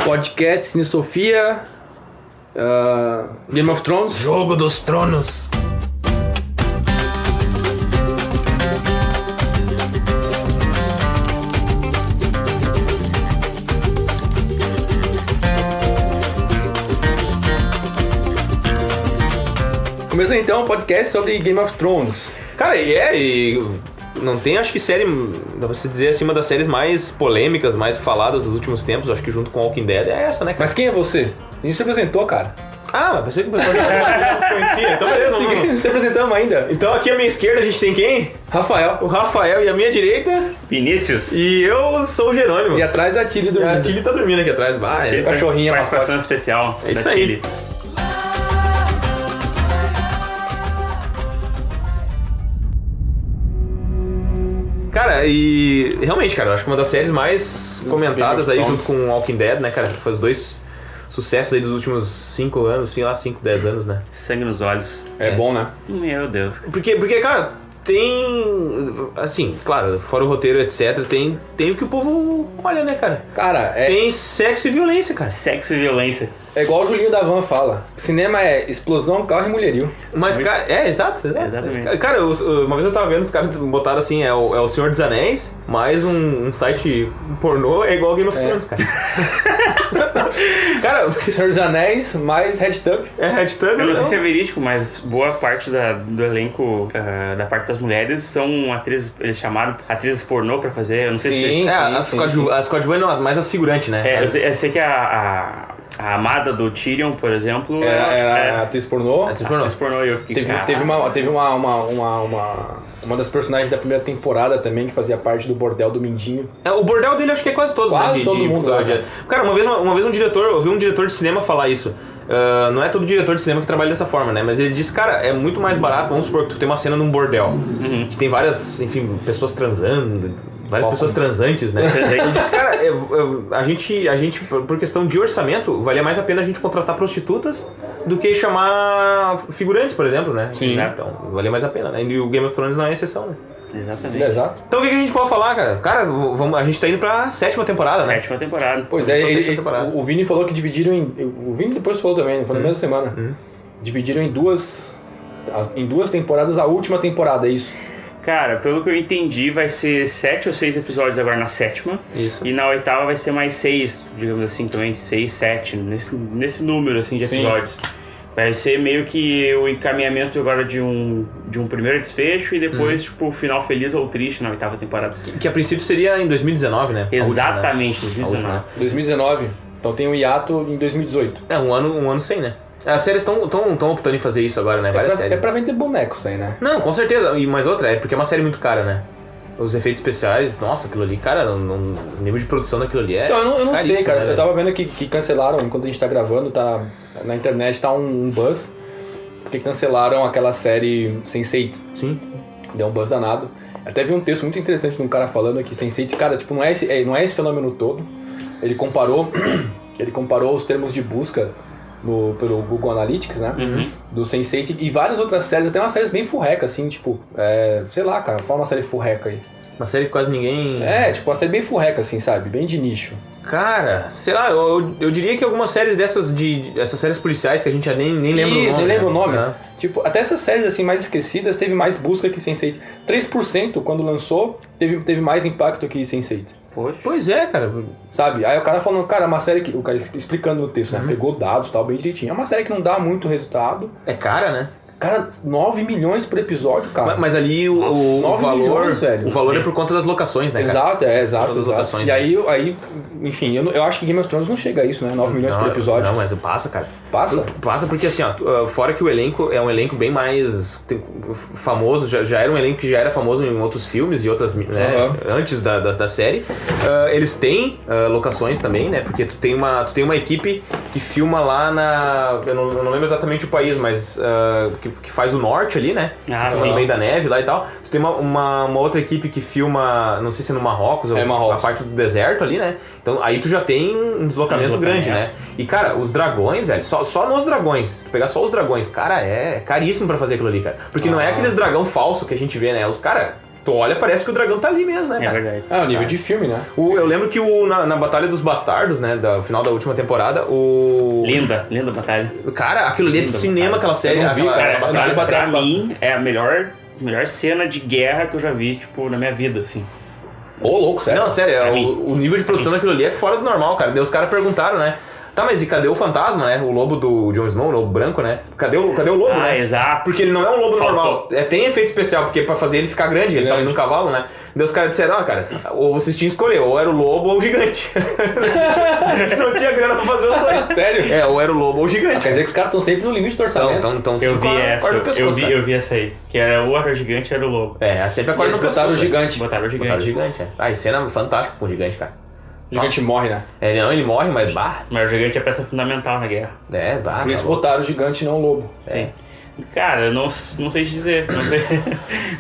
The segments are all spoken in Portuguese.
Podcast Cine Sofia, Game of Thrones. Jogo dos Tronos. Começando então o podcast sobre Game of Thrones. Cara, e não tem, acho que série, dá pra se dizer assim, uma das séries mais polêmicas, mais faladas dos últimos tempos, acho que junto com Walking Dead é essa, né, cara? Mas quem é você? A gente se apresentou, cara. Ah, mas pensei que o pessoal já se conhecia, então beleza, vamos. Não se apresentamos ainda. Então aqui à minha esquerda a gente tem quem? Rafael. O Rafael, e à minha direita, Vinícius. e eu sou o Jerônimo. E atrás a Tilly A dormindo. Tilly tá dormindo aqui atrás. Vai, Cachorrinha, Participação mascote. especial É isso da aí. Tilly. Cara, e realmente, cara, eu acho que uma das séries mais comentadas aí junto com Walking Dead, né, cara? Foi os dois sucessos aí dos últimos 5 anos, sei lá, 5, 10 anos, né? Sangue nos olhos. É bom, né? Meu Deus. Porque, cara, tem, assim, claro, fora o roteiro, etc, tem o que o povo olha, né, cara? Cara, Tem sexo e violência, cara. Sexo e violência. é igual o Julinho da Van fala. Cinema é explosão, carro e mulherio. Mas, cara, exato. Exatamente. Cara, uma vez eu tava vendo, os caras botaram assim, é o Senhor dos Anéis, mais um site pornô, é igual Game of Thrones, cara. Cara, Senhor dos Anéis mais RedTube. é RedTube, Eu não sei se é verídico, mas boa parte do elenco, da parte das mulheres, são atrizes, eles chamaram atrizes pornô pra fazer, eu não sei Sim. as coadjuvantes não, mais as figurantes, né? se... eu sei que a amada do Tyrion, por exemplo, Era atriz pornô. Atriz pornô. atriz pornô. Eu fiquei, Teve uma das personagens da primeira temporada também, que fazia parte do bordel do Mindinho. O bordel dele acho que é quase todo, Quase né? todo mundo, né? Cara, uma vez eu vi um diretor de cinema falar isso. Não é todo diretor de cinema que trabalha dessa forma, né? Mas ele disse, cara, é muito mais barato, vamos supor que tu tem uma cena num bordel, que tem várias, enfim, pessoas transando, várias pessoas transantes, né? Ele disse, cara, a gente, por questão de orçamento, valia mais a pena a gente contratar prostitutas do que chamar figurantes, por exemplo, né? Sim. Então, valia mais a pena, né? E o Game of Thrones não é exceção, né? Exatamente. Exato. Então o que a gente pode falar, cara? Cara, a gente tá indo pra 7ª temporada, né? 7ª temporada. Pois é, Sétima temporada. o Vini falou que dividiram em... O Vini depois falou também, foi na mesma semana. Dividiram em duas temporadas a última temporada, é isso? Cara, pelo que eu entendi, vai ser 7 ou 6 episódios agora na 7ª. Isso. E na 8ª vai ser mais 6, digamos assim, também 6, 7, nesse número assim de Sim. episódios. Vai ser meio que o encaminhamento agora de um primeiro desfecho e depois, tipo, final feliz ou triste na 8ª temporada. Que a princípio seria em 2019, né? Exatamente, A última, 2019. né? 2019. Então tem um hiato em 2018. Um ano sem, né? As séries estão optando em fazer isso agora, né? Várias séries. É pra vender bonecos aí, né? Não, com certeza. E mais outra, é porque é uma série muito cara, né? Os efeitos especiais, nossa, aquilo ali, cara, o nível de produção daquilo ali é. Então, eu não sei, caríssimo, cara. né, Eu tava vendo que cancelaram, enquanto a gente tá gravando, tá na internet tá um buzz. Porque cancelaram aquela série Sense8. Sim. Deu um buzz danado. Até vi um texto muito interessante de um cara falando que Sense8, cara, tipo, não é esse fenômeno todo. Ele comparou os termos de busca pelo Google Analytics, né? Do Sense8 e várias outras séries, até umas séries bem furreca, assim, tipo, sei lá, cara, fala uma série furreca aí. Uma série que quase ninguém. Tipo, uma série bem furreca, assim, sabe? Bem de nicho. Cara, sei lá, eu diria que algumas séries essas séries policiais que a gente já nem lembra o nome. Nem lembra o nome. Né? Tipo, até essas séries assim mais esquecidas teve mais busca que Sense8. 3% quando lançou teve mais impacto que Sense8. Poxa. Pois é, cara. Sabe? Aí o cara falando, cara, uma série que... O cara explicando no texto, né? Pegou dados e tal, bem direitinho. É uma série que não dá muito resultado. É cara, né? Cara, 9 milhões por episódio, cara. Mas ali o 9 valor, milhões, velho. o valor é por conta das locações, né, cara? Exato. Todas as locações, E aí, enfim, eu acho que Game of Thrones não chega a isso, né? 9 milhões por episódio. Não, mas passa, cara. Passa? Passa porque assim, ó, fora que o elenco é um elenco bem mais famoso, já era um elenco que já era famoso em outros filmes e outras, né, antes da série. Eles têm locações também, né? Porque tu tem uma equipe que filma lá eu não lembro exatamente o país, mas que faz o norte ali, né? No meio da neve lá e tal. Tu tem uma outra equipe que filma, não sei se é no Marrocos ou a parte do deserto ali, né? Então aí tu já tem um deslocamento grande, né? E cara, os dragões, velho, só nos dragões, pegar só os dragões, cara, é caríssimo pra fazer aquilo ali, cara. Porque não é aqueles dragão falso que a gente vê, né? Os cara, Tu olha, parece que o dragão tá ali mesmo, né, É cara? verdade. É o nível de filme, né? Eu lembro que na Batalha dos Bastardos, né, do final da última temporada, Linda batalha. Cara, aquilo ali é de Linda cinema, batalha. aquela série. Eu não vi, aquela- cara. Cara, eu não vi pra batalha. mim, é a melhor cena de guerra que eu já vi, tipo, na minha vida, assim. Ô, louco, sério. Não, sério, Pra mim. o nível de produção daquilo ali é fora do normal, cara. Daí os caras perguntaram, né? Tá, mas e cadê o fantasma, né? O lobo do Jon Snow, o lobo branco, né? Cadê o lobo, né? Exato. Porque ele não é um lobo Faltou. normal. Tem efeito especial, porque pra fazer ele ficar grande, ele tá indo no cavalo, né? Daí os caras disseram, cara, ou vocês tinham que escolher, ou era o lobo ou o gigante. A gente não tinha grana pra fazer os dois. Sério? Ou era o lobo ou o gigante. Quer dizer que os caras estão sempre no limite do orçamento. Então Eu vi essa, eu vi essa aí. Que era o era gigante, era o lobo. sempre a E corda eles no botaram o pescoço, né? gigante. Botaram o gigante. Botaram o gigante, é. Ah, e cena fantástica com o gigante, cara. O gigante Nossa. morre, né? Não, ele morre, mas bah. Mas o gigante é peça fundamental na guerra. Por isso tá louco. botaram o gigante e não o lobo. Sim. Cara, eu não sei te dizer. Não sei.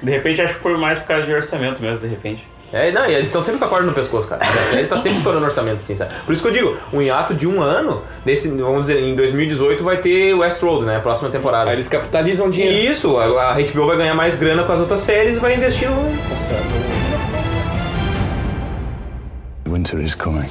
De repente acho que foi mais por causa de orçamento mesmo, de repente. Não, e eles estão sempre com a corda no pescoço, cara. Ele tá sempre estourando orçamento, assim, sabe? Por isso que eu digo, um hiato de um ano, vamos dizer, em 2018 vai ter Westworld, né? A próxima temporada. Aí eles capitalizam o dinheiro. E isso, a HBO vai ganhar mais grana com as outras séries e vai investir no... Winter is coming.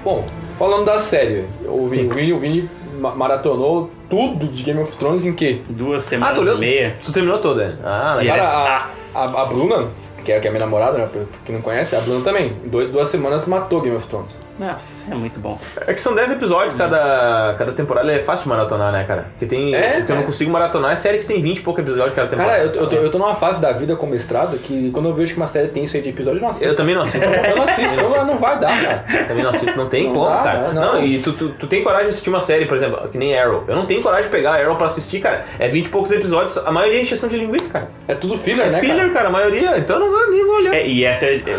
Bom, falando da série, o Vini maratonou tudo de Game of Thrones em quê? 2 semanas e meia. Tu terminou toda, né? Ah, legal. Cara, a Bruna, que é minha namorada, né? Pra quem não conhece, a Bruna também, em 2 semanas matou Game of Thrones. Nossa, é muito bom. É que são 10 episódios cada temporada, é fácil de maratonar, né, cara? Porque o que eu não consigo maratonar é série que tem 20 e poucos episódios cada temporada. Cara, eu tô numa fase da vida como mestrado que quando eu vejo que uma série tem isso aí de episódio, eu não assisto. Eu também não assisto. Eu não assisto, não vai dar, cara. Também não assisto, não tem Não como, dá, cara. não. E tu tem coragem de assistir uma série, por exemplo, que nem Arrow. Eu não tenho coragem de pegar Arrow pra assistir, cara. É 20 e poucos episódios, a maioria é encheção de linguiça, cara. É tudo filler, É né, filler, cara, a maioria. Então eu não nem vou olhar. E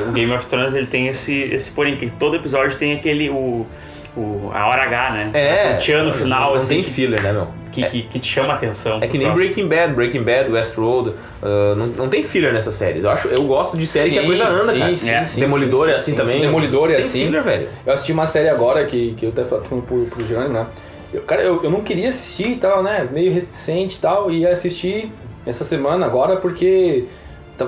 o Game of Thrones ele tem esse porém, que todo episódio tem aquele. A hora H, né? O tchan no final, não assim. tem filler, né, meu? Que te chama a atenção. É que nem Breaking Bad, Westworld, não tem filler nessas séries. Eu gosto de série que a coisa anda, cara. Demolidor é assim também. Demolidor é Tem assim. filler, velho. Eu assisti uma série agora que eu até falando pro Jânio, né? Eu não queria assistir e tal, né? Meio reticente e tal, e assisti essa semana agora porque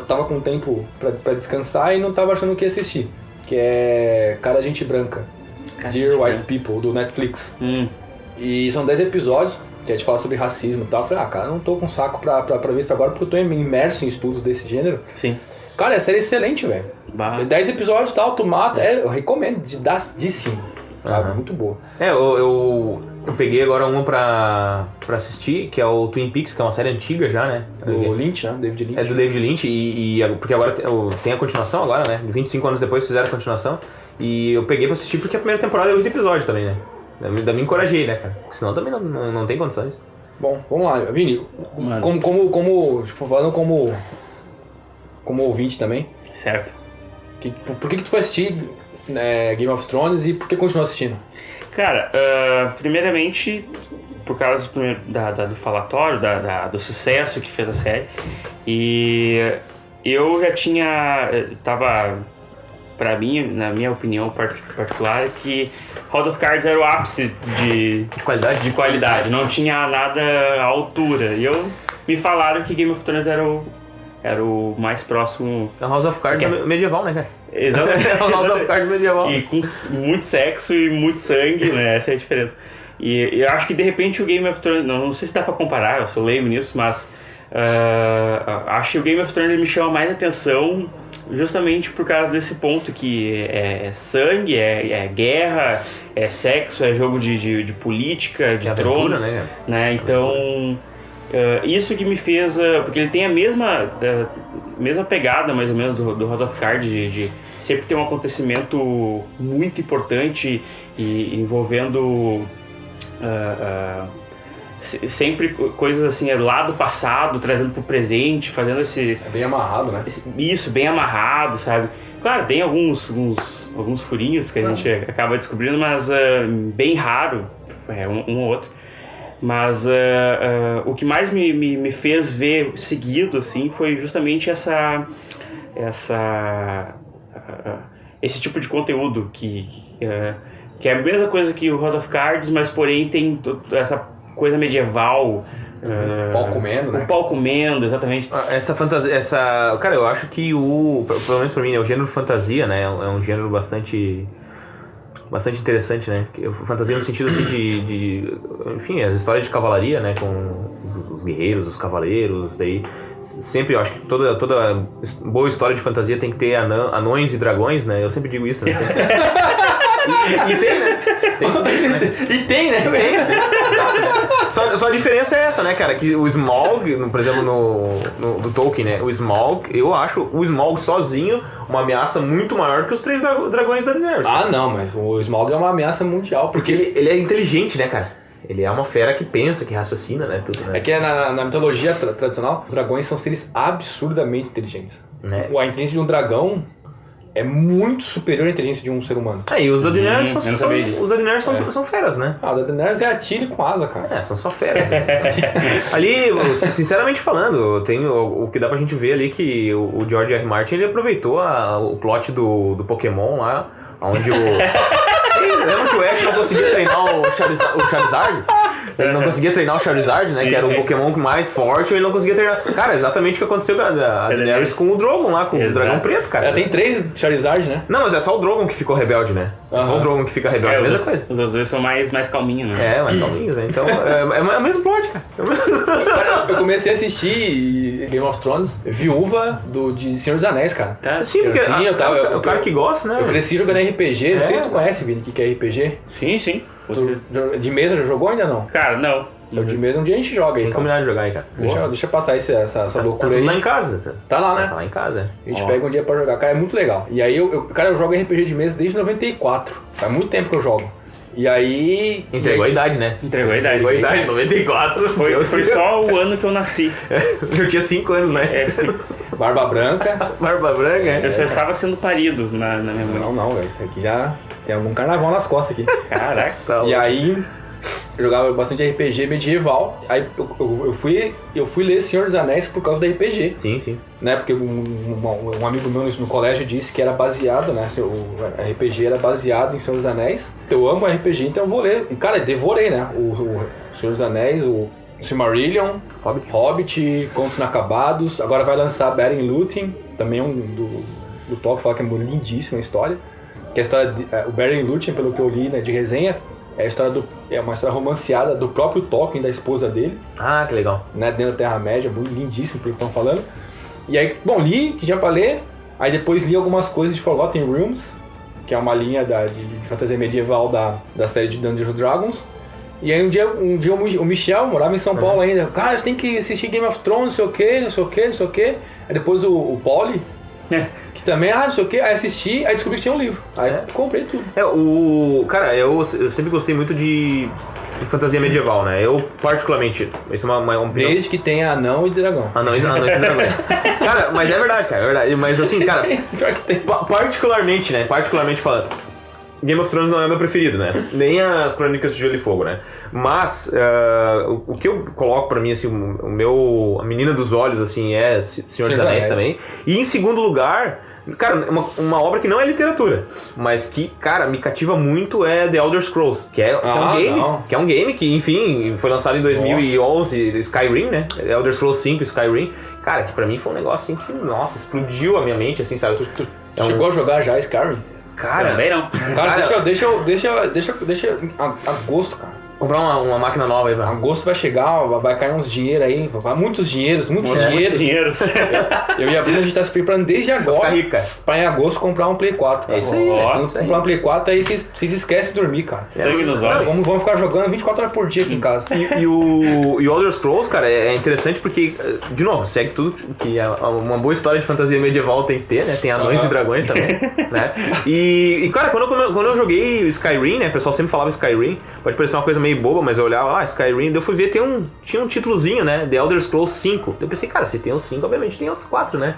tava com tempo pra descansar e não tava achando o que assistir. Que é Cara Gente Branca. Dear White People, do Netflix. E são 10 episódios, que a gente fala sobre racismo e tal. Eu falei, cara, eu não tô com saco pra ver isso agora, porque eu tô imerso em estudos desse gênero. Sim. Cara, a série é excelente, velho. 10 episódios e tal, tu mata. Eu recomendo, de sim. Sabe? Muito boa. Eu peguei agora uma pra assistir, que é o Twin Peaks, que é uma série antiga já, né? Do Lynch, né? David Lynch. É do David Lynch, porque agora tem a continuação agora, né? 25 anos depois fizeram a continuação. E eu peguei pra assistir porque a primeira temporada é 8 episódios também, né? Daí me encorajei, né, cara? Porque senão também não tem condições. Bom, vamos lá, Vini. Tipo, falando como ouvinte também. Certo. Por que tu foi assistir Game of Thrones e por que continuou assistindo? Cara, primeiramente, por causa do falatório, do sucesso que fez a série. E eu já tava... Pra mim, na minha opinião particular, é que House of Cards era o ápice de qualidade. Não tinha nada à altura. E me falaram que Game of Thrones era o mais próximo. A House of Cards é medieval, né, cara? Exatamente. House of Cards medieval. E com muito sexo e muito sangue, né? Essa é a diferença. E eu acho que de repente o Game of Thrones, não sei se dá pra comparar, eu sou leigo nisso, mas acho que o Game of Thrones me chama mais atenção justamente por causa desse ponto que é sangue, é guerra, é sexo, é jogo de política, de trono, né? Então, isso que me fez... porque ele tem a mesma pegada, mais ou menos, do House of Cards, de sempre ter um acontecimento muito importante e envolvendo... sempre coisas assim lá do passado, trazendo pro presente, fazendo esse... É bem amarrado, né? Isso, bem amarrado, sabe? Claro, tem alguns furinhos que a gente acaba descobrindo, mas bem raro, um ou outro. Mas o que mais me fez ver seguido, assim, foi justamente esse tipo de conteúdo que é a mesma coisa que o House of Cards, mas porém tem essa coisa medieval. O pau comendo, né? O pau comendo, exatamente. Essa fantasia, cara, eu acho que pelo menos pra mim, né, o gênero fantasia, né, é um gênero bastante interessante, né? Fantasia no sentido assim enfim, as histórias de cavalaria, né, com os guerreiros, os cavaleiros, daí sempre eu acho que toda boa história de fantasia tem que ter anões e dragões, né? Eu sempre digo isso, né? E tem, né? Tem tudo isso, né? E tem, né? Só a diferença é essa, né, cara? Que o Smaug, por exemplo, do Tolkien, né? O Smaug, eu acho o Smaug sozinho uma ameaça muito maior que os 3 dragões da Daenerys. Ah, não, mas o Smaug é uma ameaça mundial. Porque ele é inteligente, né, cara? Ele é uma fera que pensa, que raciocina, né? Tudo, né? É que na mitologia tradicional, os dragões são seres absurdamente inteligentes. A inteligência de um dragão é muito superior à inteligência de um ser humano. E os da Daenerys são feras, né? Ah, o da Daenerys é a Tyrion com asa, cara. São só feras. Né? Ali, sinceramente falando, tem o que dá pra gente ver ali que o George R. Martin, ele aproveitou o plot do Pokémon lá, onde lembra que o Ash não conseguia treinar o Charizard? Ele não conseguia treinar o Charizard, né? Sim, que era o Pokémon mais forte, ele não conseguia treinar. Cara, exatamente o que aconteceu com a Daenerys com o Drogon lá, com o dragão preto, cara. Tem 3 Charizard, né? Não, mas é só o Drogon que ficou rebelde, né? É só o Drogon que fica rebelde, é a mesma coisa. Os outros dois são mais calminhos, né? Mais calminhos, né? Então, é o mesmo plot, cara. Eu comecei a assistir Game of Thrones, viúva de Senhor dos Anéis, cara. Sim, porque o cara que gosta, né? Eu cresci jogando RPG, não sei se tu conhece, Vini, o que é RPG. Sim. De mesa já jogou ainda não? Cara, não. De mesa um dia a gente joga aí, cara. Combinar de jogar aí, cara. Deixa eu passar essa loucura aí. Tá lá em casa. Tá lá, né? Tá lá em casa. A gente pega um dia pra jogar. Cara, é muito legal. E aí, eu jogo RPG de mesa desde 94. Faz muito tempo que eu jogo. E aí... Entregou a idade, né? Entregou a idade, 94. Foi só o ano que eu nasci. Eu tinha 5 anos, né? Barba branca. Eu só estava sendo parido na minha mãe. Não, velho. Isso aqui já tem algum carnaval nas costas aqui. Caraca. E aí... Eu jogava bastante RPG medieval. Aí eu fui ler Senhor dos Anéis por causa do RPG. Sim. Né? Porque um amigo meu no colégio disse que era baseado, né? O RPG era baseado em Senhor dos Anéis. Eu amo RPG, então eu vou ler. E, cara, devorei, né? O Senhor dos Anéis, o Silmarillion, Hobbit, Contos Inacabados. Agora vai lançar Beren e Lúthien, também do Tolkien, fala que é lindíssima a história. Que a história o Beren e Lúthien, pelo que eu li, né, de resenha, é uma história romanceada do próprio Tolkien, da esposa dele. Ah, que legal. Né, dentro da Terra-média, muito lindíssimo pelo que estão falando. E aí, bom, li, que já pra ler. Aí depois li algumas coisas de Forgotten Realms, que é uma linha de fantasia medieval da série de Dungeons & Dragons. E aí um dia o Michel morava em São Paulo ainda. Cara, você tem que assistir Game of Thrones, não sei o quê. Aí depois o Pauli... que também, não sei o que, aí assisti, aí descobri que tinha um livro. Aí comprei tudo. Cara, eu sempre gostei muito de fantasia medieval, né? Eu, particularmente, isso é uma opinião. Desde que tenha anão e dragão. Anão e dragão. Cara, mas é verdade, cara, é verdade. Mas assim, cara, particularmente falando, Game of Thrones não é meu preferido, né? Nem as Crônicas de Gelo e Fogo, né? Mas o que eu coloco pra mim, assim, a menina dos olhos, assim, é Senhor dos Anéis também. E em segundo lugar, cara, uma obra que não é literatura, mas que, cara, me cativa muito é The Elder Scrolls, que é um game. Que é um game que, enfim, foi lançado em 2011, Skyrim, né? Elder Scrolls 5, Skyrim. Cara, que pra mim foi um negócio assim que, nossa, explodiu a minha mente, assim, sabe? Tu chegou a jogar já Skyrim? Cara, também não. Cara, deixa agosto, cara. Comprar uma máquina nova aí, velho. Agosto vai chegar, vai cair uns dinheiro aí, muitos dinheiros. Eu e a Bruna, a gente tá se preparando desde agora. Vai ficar rico, cara. Pra em agosto comprar um Play 4, cara. É isso aí, comprar um Play 4, aí vocês esquecem de dormir, cara. Sangue nos olhos. Vamos ficar jogando 24 horas por dia aqui em casa. E o Elder Scrolls, cara, é interessante porque, de novo, segue tudo que uma boa história de fantasia medieval tem que ter, né? Tem anões e dragões também, né? E cara, quando eu joguei Skyrim, né? O pessoal sempre falava Skyrim, pode parecer uma coisa meio boba, mas eu olhava, Skyrim, eu fui ver, tinha um títulozinho, né? The Elder Scrolls 5. Eu pensei, cara, se tem os 5, obviamente tem outros 4, né?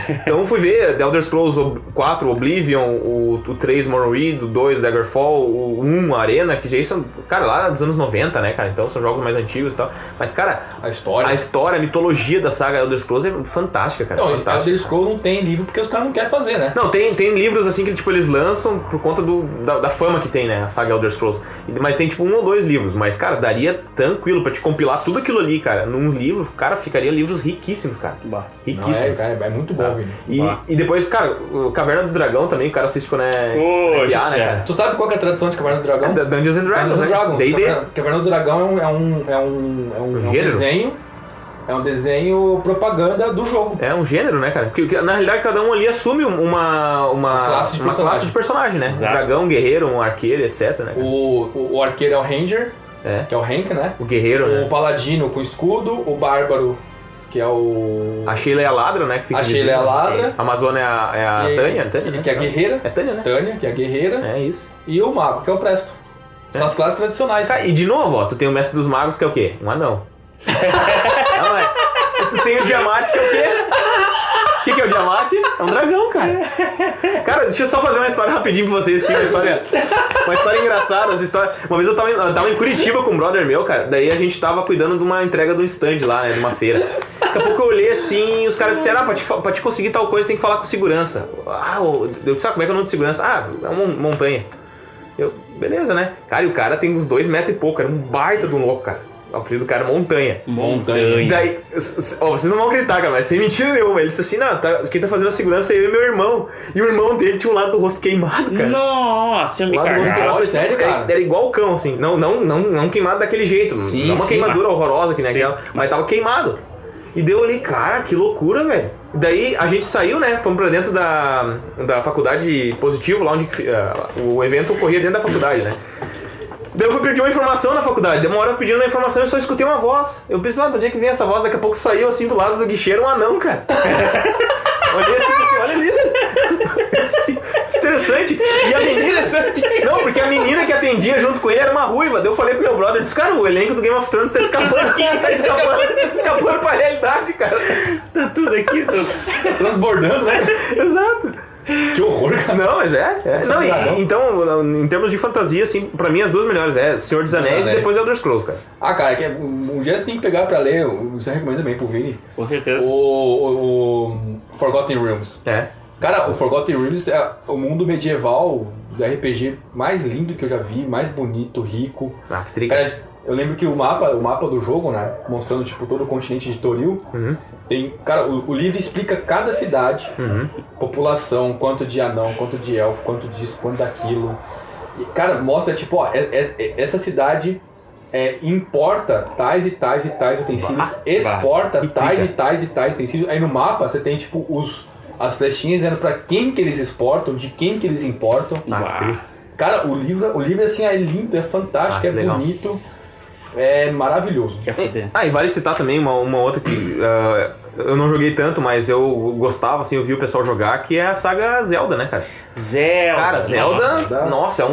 Então eu fui ver The Elder Scrolls 4, Oblivion, o 3, Morrowind, o 2, Daggerfall, o 1, Arena, que já são, cara, lá dos anos 90, né, cara? Então são jogos mais antigos e tal. Mas, cara, a história, a mitologia da saga Elder Scrolls é fantástica, cara. Então, Elder Scrolls não tem livro porque os caras não querem fazer, né? Não, tem livros assim que, tipo, eles lançam por conta da fama que tem, né? A saga Elder Scrolls. Mas tem, tipo, 1 ou 2 livros. livros, mas, cara, daria tranquilo pra te compilar tudo aquilo ali, cara. Num livro, cara, ficaria livros riquíssimos, cara. Riquíssimos. É muito bom, Vini. E depois, cara, o Caverna do Dragão também, o cara assiste quando é Poxa, né, cara? Tu sabe qual que é a tradução de Caverna do Dragão? É Dungeons and Dragons, né? D&D. Caverna do Dragão é um gênero? desenho. É um desenho propaganda do jogo. É um gênero, né, cara? Porque na realidade cada um ali assume uma classe de personagem, né? Exato. Um dragão, um guerreiro, um arqueiro, etc, né? O arqueiro é o Ranger, que é o Hank, né? O guerreiro, O né? paladino com escudo, o bárbaro, que é o... A Sheila é a ladra, né? Que fica A Sheila é a ladra. A Amazônia é a Tânia, né? Que é a guerreira. É Tânia, né? Tânia, que é a guerreira. É isso. E o mago, que é o Presto. São as classes tradicionais. Cara, e de novo, ó, tu tem o Mestre dos Magos, que é o quê? Um anão. Não é? Tu tem o Diamante, que é o quê? O que é o Diamante? É um dragão, cara. Cara, deixa eu só fazer uma história rapidinho pra vocês aqui, uma história engraçada. Uma vez eu tava em Curitiba com um brother meu, cara, daí a gente tava cuidando de uma entrega de um stand lá, né, de uma feira. Daqui a pouco eu olhei assim, os caras disseram, pra te conseguir tal coisa tem que falar com segurança. Eu disse, como é que é o nome de segurança? É uma montanha. Eu, beleza, né? Cara, e o cara tem uns 2 metros e pouco, era um baita de um louco, cara. O apelido do cara é Montanha. Daí, vocês não vão acreditar, cara, mas sem mentira nenhuma. Ele disse assim, quem tá fazendo a segurança é eu e meu irmão. E o irmão dele tinha um lado do rosto queimado, cara. Nossa, eu me cagava. Sério, cara? Era igual o cão, assim. Não queimado daquele jeito. Sim, não uma queimadura horrorosa que nem aquela, mas tava queimado. E deu ali, cara, que loucura, velho. Daí a gente saiu, né? Fomos pra dentro da faculdade Positivo, lá onde o evento ocorria dentro da faculdade, né? Daí eu fui pedir uma informação na faculdade, deu uma hora pedindo uma informação e só escutei uma voz. Eu pensei, de onde é que vem essa voz? Daqui a pouco saiu assim do lado do guichê, era um anão, cara. Olhei assim, olha ali. Que interessante. E a menina... Não, porque a menina que atendia junto com ele era uma ruiva. Daí eu falei pro meu brother, disse, cara, o elenco do Game of Thrones tá escapando pra realidade, cara. Tá tudo aqui, transbordando, né? Exato. Que horror, cara. Não, mas Não, então, em termos de fantasia, assim, pra mim as duas melhores é Senhor dos Anéis e depois Elder Scrolls, cara. Cara, um dia você tem que pegar pra ler, você recomenda bem pro Vini. Com certeza. O Forgotten Realms. Cara, o Forgotten Realms é o mundo medieval do RPG mais lindo que eu já vi, mais bonito, rico. Que triga. Cara, eu lembro que o mapa do jogo, né, mostrando tipo todo o continente de Toril, tem, cara, o livro explica cada cidade, população, quanto de anão, quanto de elfo, quanto disso, quanto daquilo. E, cara, mostra tipo, essa cidade importa tais e tais e tais utensílios, exporta tais e tais e tais utensílios. Aí no mapa você tem tipo as flechinhas dizendo pra quem que eles exportam, de quem que eles importam. Cara, o livro assim é lindo, é fantástico, é bonito. É maravilhoso. E vale citar também uma outra que eu não joguei tanto, mas eu gostava, assim, eu vi o pessoal jogar, que é a saga Zelda, né, cara? Cara, Zelda, nossa, é um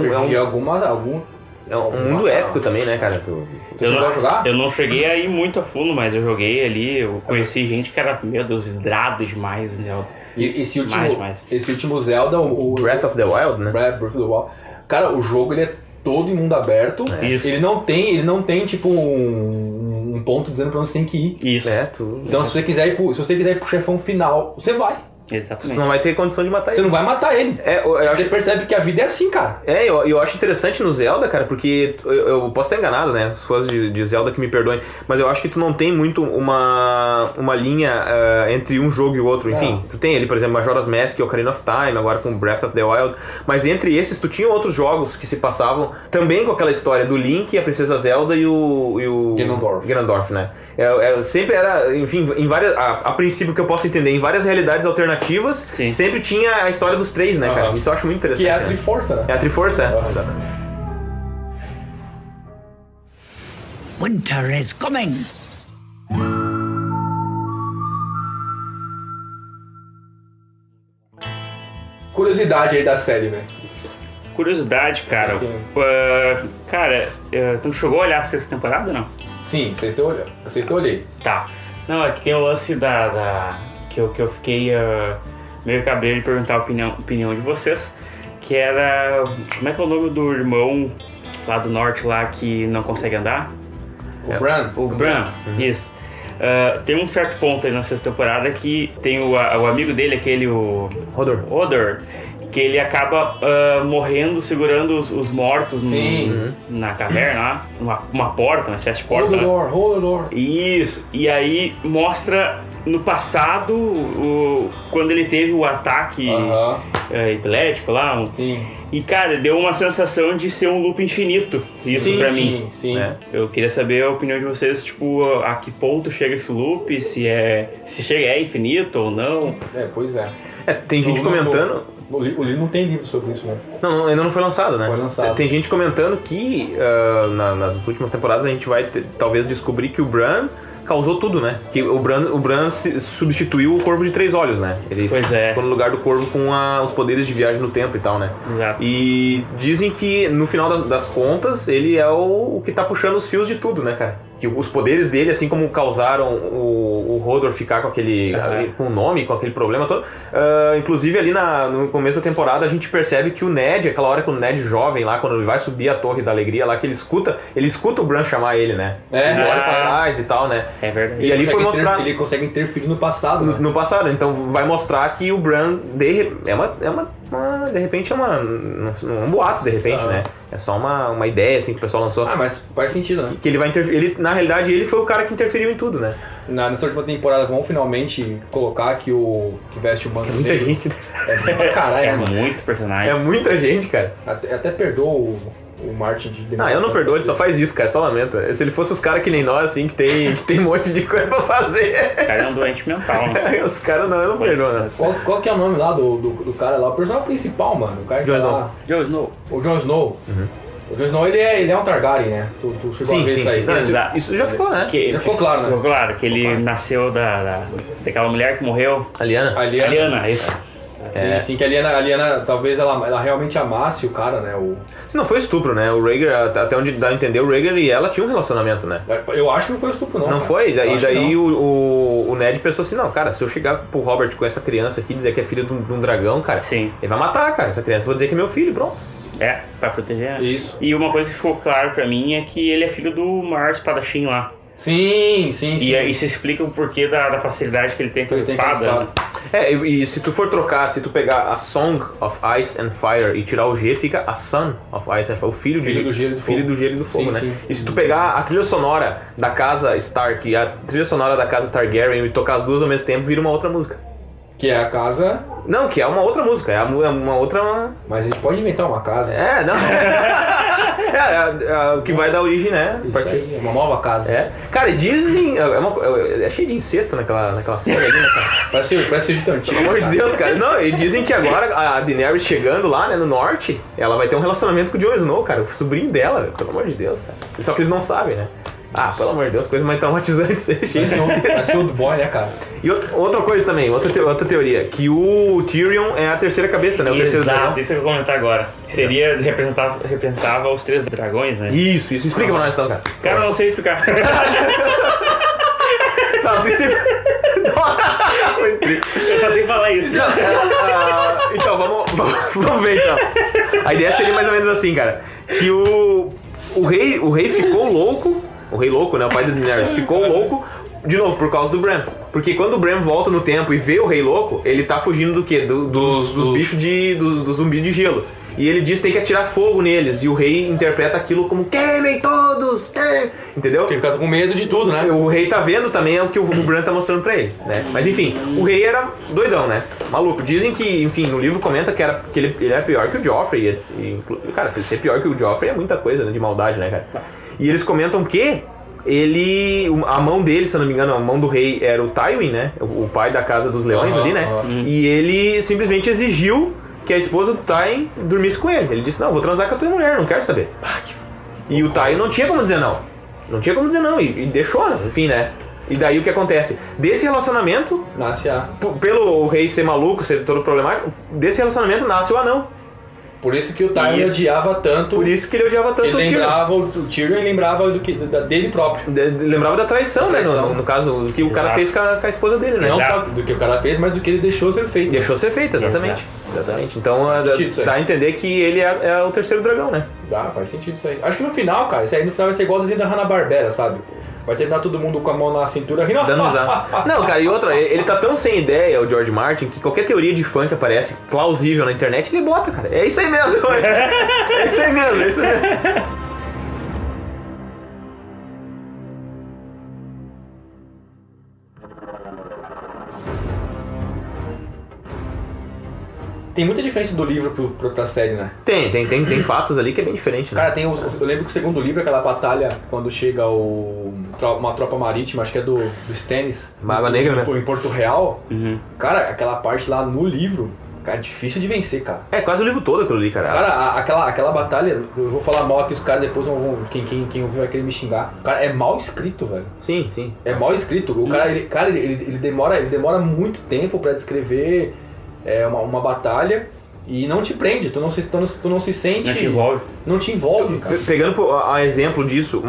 mundo épico também, né, cara? Tu chegou a jogar? Eu não cheguei a ir muito a fundo, mas eu joguei ali, eu conheci gente que era, meu Deus, vidrado demais Zelda. E esse último Zelda, o Breath of the Wild, né? Breath of the Wild. Cara, o jogo ele é todo em mundo aberto. Isso. Ele não tem tipo um ponto dizendo pra onde você tem que ir. Isso. Então se você quiser ir pro chefão final, você vai. Exatamente. Você não vai ter condição de matar ele. Você não vai matar ele. Você percebe que a vida é assim, cara. Eu acho interessante no Zelda, cara, porque eu posso estar enganado, né? Os fãs de Zelda que me perdoem, mas eu acho que tu não tem muito uma linha entre um jogo e o outro. Enfim, tu tem ali, por exemplo, Majora's Mask e Ocarina of Time, agora com Breath of the Wild, mas entre esses tu tinha outros jogos que se passavam também com aquela história do Link, a Princesa Zelda e o Ganondorf, né? Sempre era, enfim, em várias, a princípio que eu posso entender, em várias realidades alternativas, sempre tinha a história dos três, né, cara? Isso eu acho muito interessante. Que é a Triforça, né? É a Triforça, Winter is coming. Curiosidade aí da série, velho. Curiosidade, cara. Tu chegou a olhar a sexta temporada, não? Sim, sexta eu olhei. Tá. Não, é que tem o lance que eu fiquei meio cabreiro de perguntar a opinião de vocês, que era... Como é que é o nome do irmão lá do norte lá que não consegue andar? O Bran, isso. Tem um certo ponto aí na sexta temporada que tem o amigo dele, o Hodor, que ele acaba morrendo segurando os mortos na caverna lá, uma porta, uma espécie de porta. Hold the door. Isso, e aí mostra no passado quando ele teve o ataque epilético lá. Sim. E cara, deu uma sensação de ser um loop infinito, isso pra mim. Sim. Eu queria saber a opinião de vocês, tipo, a que ponto chega esse loop, se chega infinito ou não. Pois é. Tem gente comentando... O livro não tem livro sobre isso, né? Não, ainda não foi lançado, né? Foi lançado. Tem gente comentando que nas últimas temporadas a gente vai talvez descobrir que o Bran causou tudo, né? Que o Bran substituiu o Corvo de 3 Olhos, né? Ele ficou no lugar do Corvo com os poderes de viagem no tempo e tal, né? Exato. E dizem que no final das contas ele é o que tá puxando os fios de tudo, né, cara? Que os poderes dele, assim como causaram o Hodor ficar com aquele com o nome, com aquele problema todo, inclusive ali no começo da temporada a gente percebe que o Ned, aquela hora que o Ned jovem lá, quando ele vai subir a Torre da Alegria lá, que ele escuta o Bran chamar ele, né? Ele olha pra trás e tal, né? É verdade. E ali foi mostrado... Ele consegue interferir no passado, né? No passado, então vai mostrar que o Bran de repente é um boato, de repente, né? É só uma ideia, assim, que o pessoal lançou. Mas faz sentido, né? Que ele vai interferir. Na realidade, ele foi o cara que interferiu em tudo, né? Nessa última temporada vão finalmente colocar que veste o manto Muita negro. gente, né? Pra caralho, mano. Muito personagem. É muita gente, cara. Até perdoa o Martin de demorar. Eu não perdoo, ele só faz isso, cara, só lamenta. Se ele fosse os caras que nem nós, assim, que tem um monte de coisa pra fazer. O cara é um doente mental, né? Os caras eu não perdoo, né? Qual que é o nome lá do cara lá? O personagem principal, mano. O cara que Jon tá Snow. lá. Jon Snow. O Jon Snow. O Jon Snow, ele é um Targaryen, né? Tu chegou a ver isso aí. Não, isso já ficou, né? Já ficou claro, né? Ficou claro, que ele nasceu daquela mulher que morreu. A Liana. Aliana, isso. Sim, que a Liana talvez ela realmente amasse o cara, né? Se não foi estupro, né? O Rhaegar, até onde dá a entender, o Rhaegar e ela tinham um relacionamento, né? Eu acho que não foi estupro, não. Não cara. foi? E daí não. o Ned pensou assim, não, cara, se eu chegar pro Robert com essa criança aqui e dizer que é filha de um dragão, cara, Sim. ele vai matar, cara, essa criança. Eu vou dizer que é meu filho, pronto. Pra proteger. Isso. E uma coisa que ficou claro pra mim é que ele é filho do maior espadachim lá. Sim. E se explica o porquê da facilidade que ele tem com a espada. E se tu for trocar, se tu pegar a Song of Ice and Fire e tirar o G, fica a Son of Ice and Fire, o filho do gelo e do fogo, né? Sim. E se tu pegar a trilha sonora da casa Stark e a trilha sonora da casa Targaryen e tocar as duas ao mesmo tempo, vira uma outra música. Que é a casa... Não, que é uma outra música, é uma outra... Mas a gente pode inventar uma casa. Não. É o que vai dar origem, né? Isso aí, uma nova casa. Cara, dizem... É cheio de incesto naquela série ali, né, cara? Parece de tantinho. Pelo amor de Deus, cara. Não, e dizem que agora a Daenerys chegando lá, né, no norte, ela vai ter um relacionamento com o Jon Snow, cara. O sobrinho dela, velho. Pelo amor de Deus, cara. Só que eles não sabem, né? Pelo amor de Deus, coisa mais traumatizante. Parece old boy, né, cara? E outra coisa também, outra teoria, que o Tyrion é a terceira cabeça, né? O terceiro dragão. Exato, isso que eu vou comentar agora. Que seria, representava os 3 dragões, né? Isso. Explica pra nós então, cara. Cara, eu não sei explicar. Não, a princípio... Eu só sei falar isso. Então, vamos ver então. A ideia seria mais ou menos assim, cara. Que o rei ficou louco. O rei louco, né? O pai da Daenerys ficou louco, de novo, por causa do Bran. Porque quando o Bran volta no tempo e vê o rei louco, ele tá fugindo do quê? Dos bichos dos zumbis de gelo. E ele diz que tem que atirar fogo neles. E o rei interpreta aquilo como queimem todos! Entendeu? Porque fica com medo de tudo, né? O rei tá vendo também é o que o Bran tá mostrando pra ele, né? Mas enfim, o rei era doidão, né? Maluco. Dizem que, enfim, no livro comenta que ele era pior que o Joffrey. Cara, ser pior que o Joffrey é muita coisa, né? De maldade, né, cara? E eles comentam que a mão dele, se eu não me engano, a mão do rei era o Tywin, né? O pai da Casa dos Leões ali, né? E ele simplesmente exigiu que a esposa do Tywin dormisse com ele. Ele disse, não, vou transar com a tua mulher, não quero saber. E o Tywin não tinha como dizer não. E deixou, enfim, né? E daí o que acontece? Desse relacionamento, Nasce pelo rei ser maluco, ser todo problemático, desse relacionamento nasce o anão. Por isso que o Tywin odiava tanto. Por isso que ele odiava tanto o Tyrion lembrava dele próprio. Lembrava da traição, né? No caso, do que o cara fez com a esposa dele, né? Não só do que o cara fez, mas do que ele deixou ser feito. Deixou ser feito, exatamente. Então dá a entender que ele é o terceiro dragão, né? Faz sentido isso aí. Acho que no final, cara, isso aí no final vai ser igual o desenho da Hanna-Barbera, sabe? Vai terminar todo mundo com a mão na cintura rindo. Dando risada. Não, cara, e outra, ele tá tão sem ideia, o George Martin, que qualquer teoria de fã que aparece plausível na internet, ele bota, cara. É isso aí mesmo. É isso aí mesmo, é isso aí mesmo. Tem muita diferença do livro pra série, né? Tem fatos ali que é bem diferente, né? Cara, eu lembro que o segundo livro, aquela batalha, quando chega uma tropa marítima, acho que é do Stannis. Água Negra, né? Em Porto Real. Cara, aquela parte lá no livro, cara, é difícil de vencer, cara. É, quase o livro todo aquilo ali, cara. Cara, aquela batalha, eu vou falar mal aqui, os caras depois vão... Quem ouvir vai querer me xingar. Cara, é mal escrito, velho. Sim. É mal escrito. O cara, ele demora muito tempo pra descrever uma batalha e não te prende. Tu não se sente... Não te envolve. Não te envolve, cara. Pegando a exemplo disso,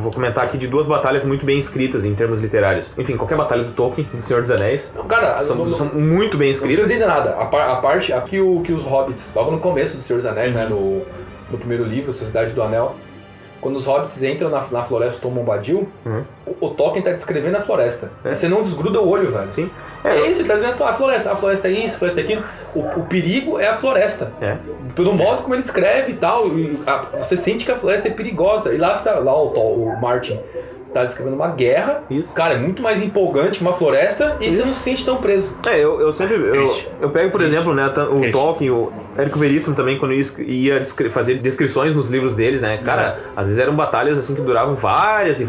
vou comentar aqui de duas batalhas muito bem escritas em termos literários. Enfim, qualquer batalha do Tolkien, do Senhor dos Anéis, cara, são muito bem escritas. Não precisa dizer nada. A parte que os hobbits, logo no começo do Senhor dos Anéis, né, no primeiro livro, Sociedade do Anel, quando os hobbits entram na floresta Tom Bombadil, o Tolkien tá descrevendo a floresta. E você não desgruda o olho, velho. Sim. É isso, ele tá descrevendo a floresta é isso, a floresta é aquilo. O perigo é a floresta. Pelo modo como ele descreve e tal, você sente que a floresta é perigosa. E lá o Martin tá descrevendo uma guerra. Isso. Cara, é muito mais empolgante uma floresta e você não se sente tão preso. Eu sempre... Eu pego, por exemplo, né, o Tolkien, o Érico Veríssimo também, quando ia fazer descrições nos livros deles, né? Cara, às vezes eram batalhas assim que duravam várias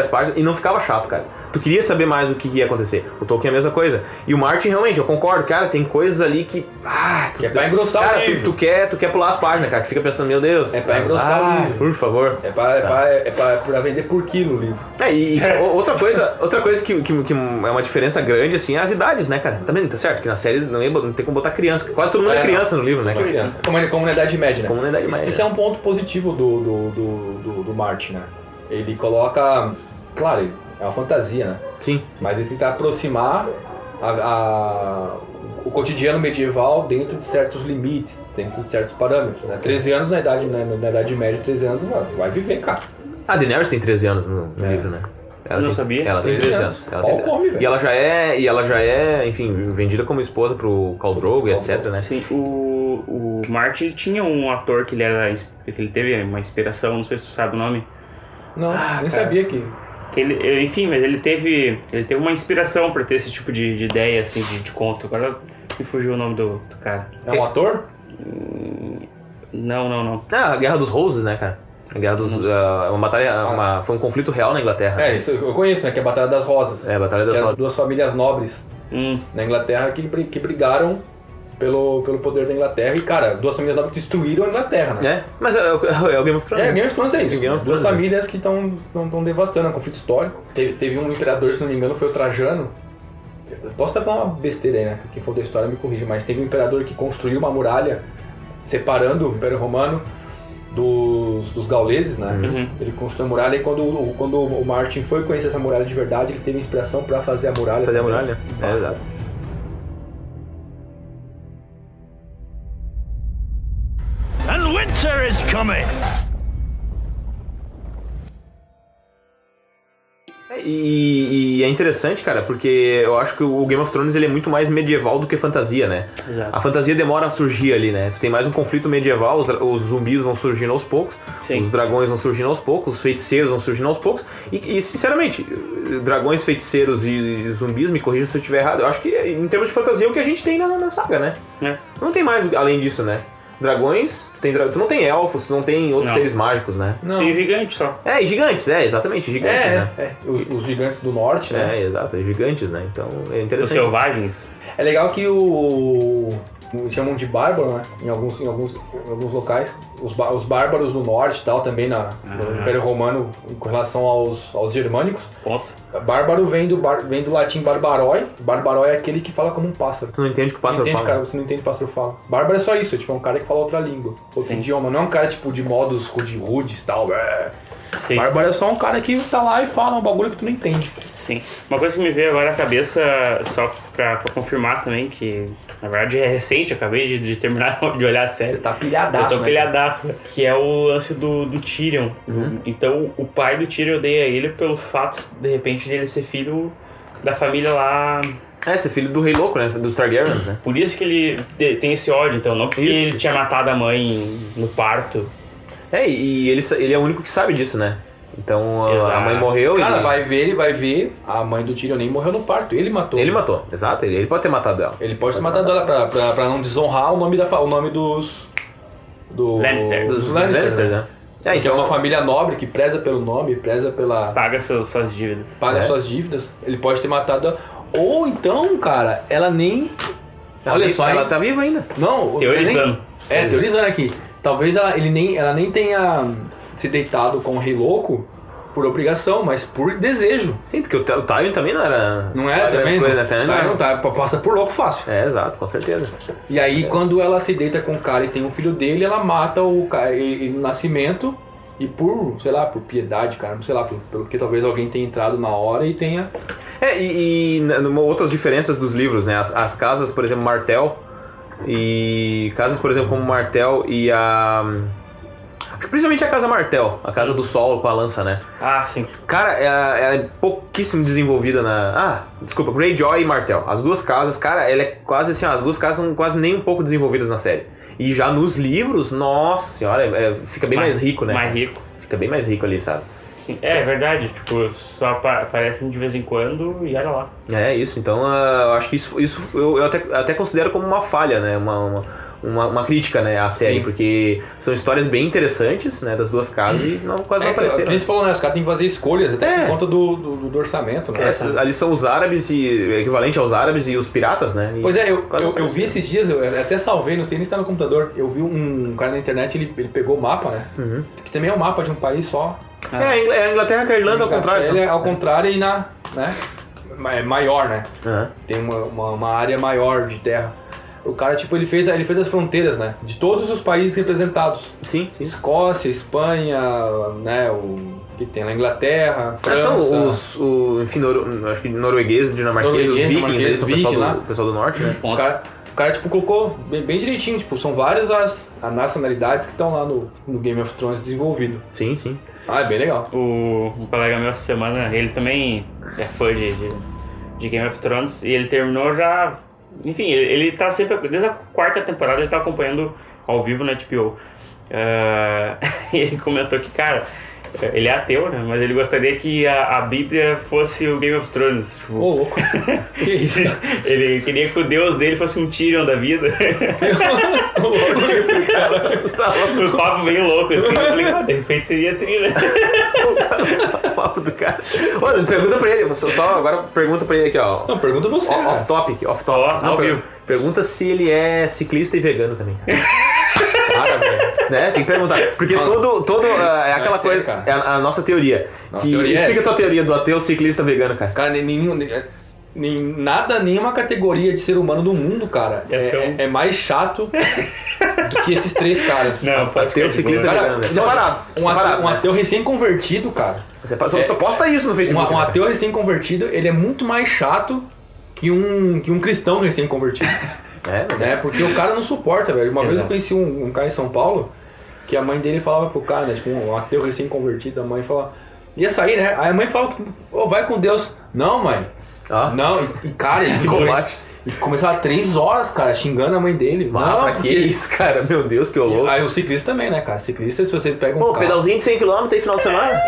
páginas e não ficava chato, cara. Tu queria saber mais o que ia acontecer. O Tolkien é a mesma coisa. E o Martin, realmente, eu concordo, cara, tem coisas ali que... que é pra engrossar cara, o livro. Tu quer pular as páginas, cara. Tu fica pensando, meu Deus. É pra engrossar o livro. Por favor. É pra vender por quilo o livro. Outra coisa que é uma diferença grande, assim, é as idades, né, cara? Também tá certo que na série não tem como botar criança. Quase todo mundo é criança no livro, né, cara? Criança. Como na Idade Média, né? Como na Idade Média. Isso é um ponto positivo do Martin, né? Ele coloca... Claro, é uma fantasia, né? Sim. Mas ele tenta aproximar o cotidiano medieval dentro de certos limites, dentro de certos parâmetros, né? 13 anos na Idade Média, 13 anos vai viver, cara. A Daenerys tem 13 anos no livro, né? Eu não sabia. Ela tem 13 anos. E ela já é, enfim, vendida como esposa pro Khal Drogo e etc, né? Sim, o Martin tinha um ator que ele teve uma inspiração, não sei se tu sabe o nome. Não, nem sabia que enfim, mas ele teve uma inspiração pra ter esse tipo de ideia, assim, de conto. Agora me fugiu o nome do cara. É um ator? Não. A Guerra dos Roses, né, cara? A Guerra dos... uma batalha... foi um conflito real na Inglaterra. Isso eu conheço, né? Que é a Batalha das Rosas. A Batalha das Rosas. Duas famílias nobres na Inglaterra que brigaram pelo poder da Inglaterra. E, cara, duas famílias nobres que destruíram a Inglaterra, né? Mas é o Game of Thrones. Game of Thrones é isso. Duas famílias que estão devastando, é um conflito histórico. Teve um imperador, se não me engano, foi o Trajano. Eu posso estar falando uma besteira aí, né? Quem for da história me corrija. Mas teve um imperador que construiu uma muralha separando o Império Romano dos gauleses, né? Ele construiu a muralha e quando o Martin foi conhecer essa muralha de verdade, ele teve inspiração para fazer a muralha. Exato. And winter is coming. E é interessante, cara, porque eu acho que o Game of Thrones ele é muito mais medieval do que fantasia, né? Exato. A fantasia demora a surgir ali, né? Tu tem mais um conflito medieval, os zumbis vão surgindo aos poucos, os dragões vão surgindo aos poucos, os feiticeiros vão surgindo aos poucos. E sinceramente, dragões, feiticeiros e zumbis, me corrija se eu estiver errado, eu acho que em termos de fantasia é o que a gente tem na saga, né? Não tem mais além disso, né? Dragões, tu não tem elfos, tu não tem outros seres mágicos, né? Não. Tem gigantes só. Gigantes, exatamente, gigantes, né? Os gigantes do norte, né? Exato, gigantes, né? Então é interessante. Os selvagens. É legal que chamam de bárbaro, né? Em alguns locais. Os bárbaros do norte e tal, também no Império Romano, com relação aos germânicos. Bárbaro vem do latim barbaroi. Barbaroi é aquele que fala como um pássaro. Tu não entende o que o pássaro fala. Cara, você não entende o que o pássaro fala. Bárbaro é só isso, tipo, é um cara que fala outra língua, outro idioma. Não é um cara, tipo, de modos rudes e tal. Sim. Bárbaro é só um cara que tá lá e fala um bagulho que tu não entende. Sim. Uma coisa que me veio agora à cabeça, só pra confirmar também, que na verdade é recente, eu acabei de terminar de olhar a série. Você tá pilhadaço, Eu tô pilhadaço, que é o lance do Tyrion. Então, o pai do Tyrion odeia ele pelo fato, de repente, dele ser filho da família lá... Ser filho do Rei Louco, né? Dos Targaryens, né? Por isso que ele tem esse ódio, então. Não porque ele tinha matado a mãe no parto. E ele é o único que sabe disso, né? Então a mãe morreu. Cara, vai ver, a mãe do Tyrion nem morreu no parto, ele matou. Ele matou, exato, ele pode ter matado ela. Ele pode ter matado ela pra não desonrar o nome dos Lannisters, né? Porque é uma família nobre que preza pelo nome, preza pela... Paga suas dívidas. Paga suas dívidas. Ele pode ter matado ela. Ou então, cara, ela nem... Olha só, ela tá viva ainda. Não, teorizando. Teorizando aqui. Talvez ela nem tenha se deitado com o Rei Louco por obrigação, mas por desejo. Sim, porque o Tywin também não era... Não é, também? Passa por louco fácil. Exato, com certeza. E aí, quando ela se deita com o cara e tem um filho dele, ela mata o cara no nascimento e por piedade, cara, sei lá, porque talvez alguém tenha entrado na hora e tenha... E outras diferenças dos livros, né? As casas, por exemplo, Martell, e casas, por exemplo, como Martell e a... Principalmente a casa Martell, a casa do Sol com a lança, né? Ah, sim. Cara, ela é pouquíssimo desenvolvida desculpa, Greyjoy e Martell. As duas casas, cara, ela é quase assim, as duas casas são quase nem um pouco desenvolvidas na série. E já nos livros, nossa senhora, fica bem mais rico, né? Mais rico. Fica bem mais rico ali, sabe? Sim, é verdade, tipo, só aparecem de vez em quando e olha lá. É isso, então eu acho que isso eu até considero como uma falha, né? Uma crítica, né, à série, porque são histórias bem interessantes, né, das duas casas e quase não apareceram. Como você falou, né, os caras têm que fazer escolhas, até por conta do orçamento, né? Ali são os árabes, equivalente aos árabes e os piratas, né? Pois é, eu vi esses dias, eu até salvei, não sei nem se tá no computador, eu vi um cara na internet, ele pegou o mapa, né, que também é um mapa de um país só. É a Inglaterra com a Irlanda ao contrário. Ele é ao contrário e né, é maior, né? Tem uma área maior de terra. O cara, tipo, ele fez as fronteiras, né? De todos os países representados. Sim. Escócia, Espanha, né? O que tem lá, Inglaterra, França. São enfim, acho que noruegueses, dinamarqueses, os vikings, o pessoal do norte, né? O cara, tipo, colocou bem direitinho, tipo, são várias as nacionalidades que estão lá no Game of Thrones desenvolvido. Sim. É bem legal. Um colega meu essa semana, ele também é fã de Game of Thrones e ele terminou já... Enfim, ele tá sempre... Desde a quarta temporada ele tá acompanhando ao vivo na HBO. E ele comentou que, cara, ele é ateu, né? Mas ele gostaria que a Bíblia fosse o Game of Thrones. Tipo, louco. Que isso? Ele queria que o Deus dele fosse um Tyrion da vida. Um papo bem louco, assim. Eu falei, de repente seria trilha. O papo do cara. Olha, pergunta pra ele, agora pergunta pra ele aqui, ó. Não, pergunta você. Off topic. Pergunta se ele é ciclista e vegano também. Cara, velho. Né? Tem que perguntar. Porque todo é aquela coisa. Cara. É a nossa teoria. Explica a tua teoria do ateu, ciclista, vegano, cara. Cara, nenhuma categoria de ser humano do mundo, cara, é mais chato do que esses três caras. Não, ateu, ciclista e vegano. Separados. Um ateu recém-convertido, cara. Você posta isso no Facebook. Um ateu recém-convertido, ele é muito mais chato que um cristão recém-convertido. Porque o cara não suporta, velho. Uma vez eu conheci um cara em São Paulo que a mãe dele falava pro cara, né? Tipo, um ateu recém-convertido, a mãe falava... Ia sair, né? Aí a mãe falava, vai com Deus. Não, mãe. Não, cara... E começava 3 horas, cara, xingando a mãe dele. Pra que isso, cara? Meu Deus, que louco. Aí o ciclista também, né, cara? Ciclista, se você pega um carro... pedalzinho de 100km tem final de semana?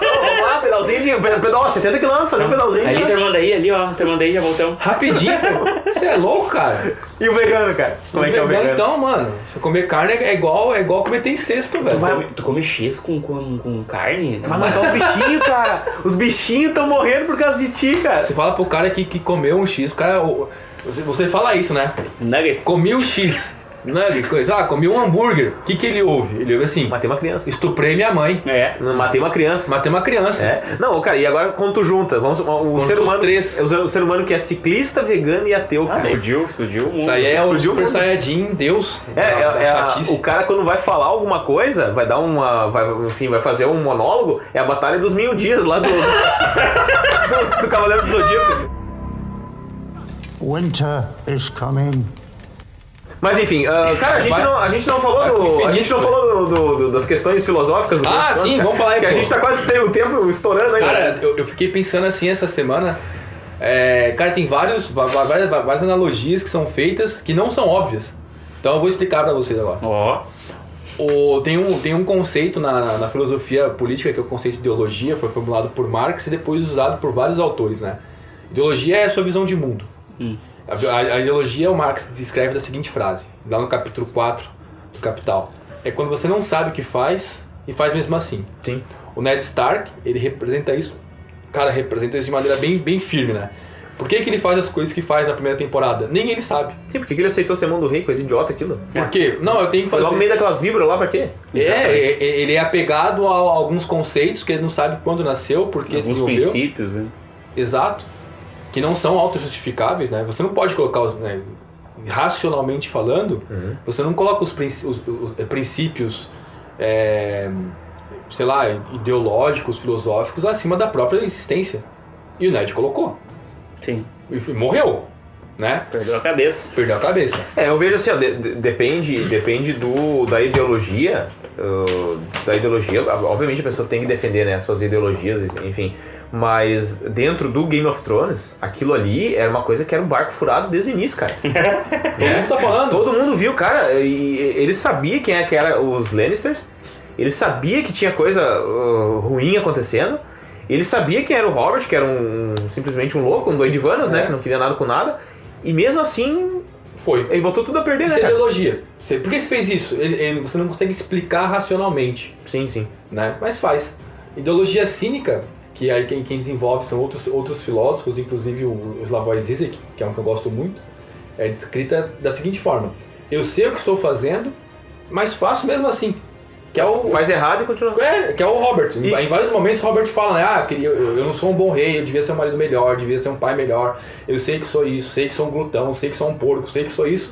Vamos lá, pedalzinho de... 70km, fazer um pedalzinho. Aí Intermandaí ali, ó. Intermandaí, já voltamos. Rapidinho, você é louco, cara. E o vegano, cara? Como é que é o vegano? Então, mano, você comer carne é igual comer incesto, velho. Tu come X com carne? Tu vai matar os bichinhos, cara. Os bichinhos estão morrendo por causa de ti, cara. Você fala pro cara que comeu um X, o cara... Você fala isso, né? Nuggets. Comi um X. Não é de coisa, comi um hambúrguer. O que ele ouve? Ele ouve assim, Matei uma criança. estuprei minha mãe. Matei uma criança. Matei uma criança. Não, cara, e agora quando tu junta, o ser humano, três. o ser humano que é ciclista, vegano e ateu, cara. Explodiu o mundo. Isso aí é o Explodiu Super o mundo. Saiyajin, Deus. da chatice. O cara quando vai falar alguma coisa, vai dar vai fazer um monólogo, é a Batalha dos 1000 Dias lá do do Cavaleiro do Zodíaco. Winter is coming. Mas enfim, cara, a gente não falou das questões filosóficas do Game of Thrones, sim, cara, vamos falar aí, que a pô. gente tá quase que tem o tempo estourando aí. Cara, eu fiquei pensando assim essa semana. Cara, tem várias analogias que são feitas que não são óbvias. Então eu vou explicar pra vocês agora. Tem um conceito na filosofia política, que é o conceito de ideologia, foi formulado por Marx e depois usado por vários autores, né? Ideologia é a sua visão de mundo. A ideologia, o Marx descreve da seguinte frase, lá no capítulo 4 do Capital. É quando você não sabe o que faz e faz mesmo assim. Sim. O Ned Stark, ele representa isso. Cara, representa isso de maneira bem firme, né? Por que ele faz as coisas que faz na primeira temporada? Nem ele sabe. Sim, por que ele aceitou ser mão do rei? Coisa idiota aquilo. Por quê? Não, eu tenho que Foi fazer... lá no meio daquelas víboras lá, pra quê? Ele é apegado a alguns conceitos que ele não sabe quando nasceu, porque alguns desenvolveu. princípios, né? Exato. Que não são autojustificáveis, né? Você não pode colocar, né, racionalmente falando, você não coloca os princípios, sei lá, ideológicos, filosóficos acima da própria existência. E o Ned colocou. Sim. E morreu, né? Perdeu a cabeça. Perdeu a cabeça. Eu vejo assim, ó, depende da ideologia. Obviamente a pessoa tem que defender, né, as suas ideologias, enfim. Mas dentro do Game of Thrones, aquilo ali era uma coisa que era um barco furado desde o início, cara. Todo mundo tá falando. Todo mundo viu, cara. E ele sabia quem é que eram os Lannisters. Ele sabia que tinha coisa ruim acontecendo. Ele sabia quem era o Robert, que era simplesmente um louco, um doidivanas, né? Que não queria nada com nada. E mesmo assim, Foi. ele botou tudo a perder, Isso né, é cara? ideologia. Por que você fez isso? Você não consegue explicar racionalmente, Sim. né? Mas faz. Ideologia cínica, que aí quem desenvolve são outros filósofos, inclusive o Slavoj Žižek, que é um que eu gosto muito, é descrita da seguinte forma: eu sei o que estou fazendo, mas faço mesmo assim. Que é Faz errado e continua. que é o Robert. Em vários momentos o Robert fala, né? Eu não sou um bom rei, eu devia ser um marido melhor, devia ser um pai melhor, eu sei que sou isso, sei que sou um glutão, sei que sou um porco, sei que sou isso.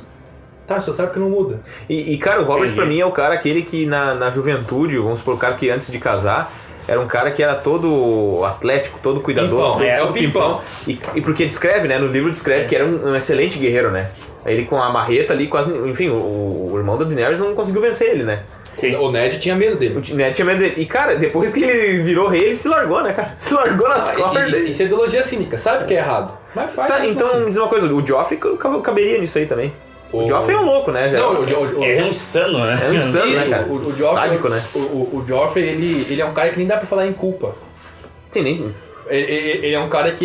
Tá, você sabe que não muda. E cara, o Robert pra mim é o cara aquele que na juventude, vamos supor, o cara que antes de casar, era um cara que era todo atlético, todo cuidadoso, Pimpão, todo o pimpão. E porque descreve, né? No livro descreve que era um excelente guerreiro, né? Ele com a marreta ali, quase. Enfim, o irmão da Daenerys não conseguiu vencer ele, né? Sim. O Ned tinha medo dele. O Ned tinha medo dele. E cara, depois que ele virou rei, ele se largou, né, cara? Se largou nas cordas. Isso é ideologia cínica, sabe que é errado. Mas faz. Tá, mesmo então assim. me diz uma coisa, o Joffrey caberia nisso aí também. O Joffrey é um louco, né? Já. Não, É um insano, né? É um insano, né, isso, cara? o Joffrey, Sádico, né? O Joffrey, ele é um cara que nem dá pra falar em culpa. Sim, nem... Ele é um cara que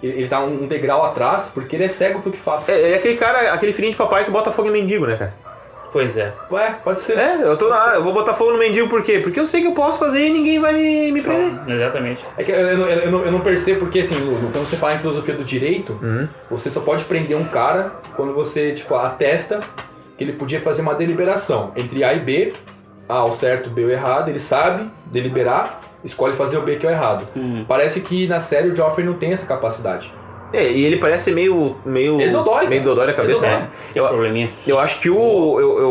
ele tá um degrau atrás porque ele é cego pro que faz. É aquele cara, aquele filhinho de papai que bota fogo em mendigo, né, cara? Pois é. Ué, pode ser. Eu vou botar fogo no mendigo por quê? Porque eu sei que eu posso fazer e ninguém vai me prender. Exatamente. É que eu não percebo porque, assim, quando você fala em filosofia do direito, você só pode prender um cara quando você, tipo, atesta que ele podia fazer uma deliberação entre A e B, A o certo, B o errado, ele sabe deliberar, escolhe fazer o B que é o errado. Parece que na série o Joffrey não tem essa capacidade. E ele parece meio dodói da cabeça, né? Tem probleminha. Eu acho que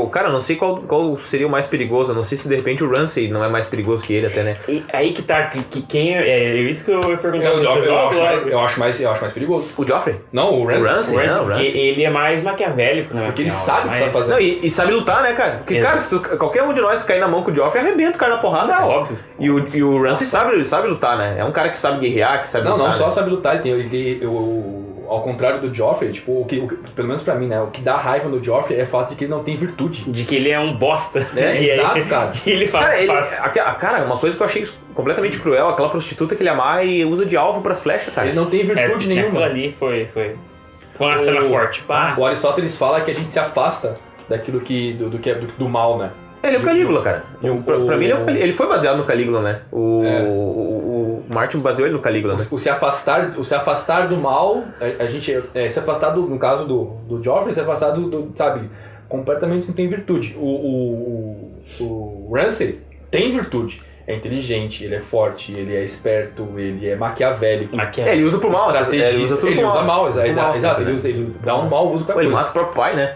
cara, eu não sei qual seria o mais perigoso. Eu não sei se de repente o Ramsay não é mais perigoso que ele até, né? E aí que tá, quem é isso que eu ia perguntar pra você. Eu acho mais perigoso. O Joffrey? Não, o Ramsay. O Ramsay. Porque ele é mais maquiavélico, né? Porque ele sabe o que está fazendo. Não, e sabe lutar, né, cara? Porque, cara, se qualquer um de nós cair na mão com o Joffrey, arrebenta o cara na porrada. Não, cara. óbvio. E o Ramsay sabe lutar, né? É um cara que sabe guerrear, que sabe lutar. Não só né? sabe lutar, ao contrário do Joffrey, tipo, pelo menos pra mim, né? O que dá raiva no Joffrey é o fato de que ele não tem virtude. De que ele é um bosta. Exato, cara. E ele faz. Cara, uma coisa que eu achei completamente cruel, aquela prostituta que ele amar e usa de alvo pras flechas, cara. Ele não tem virtude nenhuma. Aquilo ali foi uma cena forte. Pá. O Aristóteles fala que a gente se afasta daquilo do mal, né? Ele é o Calígula, cara. Pra mim ele é o Calígula. Ele foi baseado no Calígula, né? O Martin baseou ele no Calígula, né? O se afastar do mal, a gente se afastar no caso do Joffrey, se afastar sabe, completamente não tem virtude. O Ramsay tem virtude. É inteligente, ele é forte, ele é esperto, ele é maquiavélico. Ele usa pro mal, ele usa tudo pro mal. Usa mal, exato. Né? Ele dá um mau uso pra coisa. Ele mata o próprio pai, né?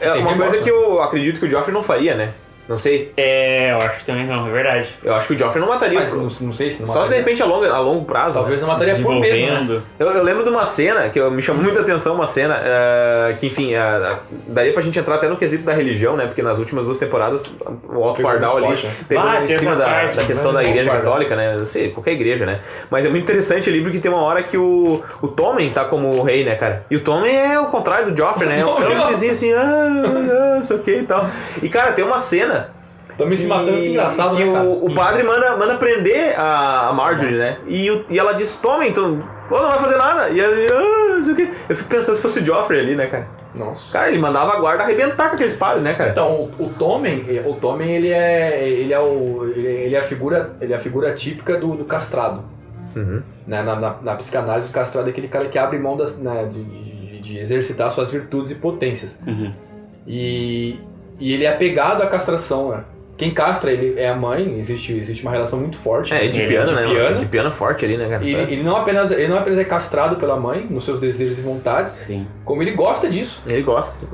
É uma coisa que eu acredito que o Joffrey não faria, né? Não sei. Eu acho que também não, é verdade. Eu acho que o Joffrey não mataria. Mas não sei se não mataria. Só se de repente a longo prazo. Talvez né? não mataria por medo, né? Eu lembro de uma cena que me chamou muita atenção, uma cena que, enfim, daria pra gente entrar até no quesito da religião, né? Porque nas últimas 2 temporadas o Alto Pardal ali pegou em cima da questão da igreja católica, né? Não sei, qualquer igreja, né? Mas é muito interessante ali porque tem uma hora que o Tommen tá como o rei, né, cara? E o Tommen é o contrário do Joffrey, né? É um vizinho assim, não sei o que e tal. E, cara, tem uma cena... Tô me se matando, que engraçado, que né, cara? o padre manda prender a Marjorie, né? E ela diz, toma, então, não vai fazer nada. E ele, não sei o quê. Eu fico pensando se fosse o Joffrey ali, né, cara? Nossa. Cara, ele mandava a guarda arrebentar com aqueles padres, né, cara? Então, o Tommen, ele é a figura típica do castrado. Uhum. Né? Na psicanálise, o castrado é aquele cara que abre mão de exercitar suas virtudes e potências. Uhum. E ele é apegado à castração, né? Quem castra ele é a mãe, existe uma relação muito forte. Edipiana, né? Edipiana forte ali, né, cara? Ele não apenas é castrado pela mãe, nos seus desejos e vontades, Sim. como ele gosta disso. Ele gosta.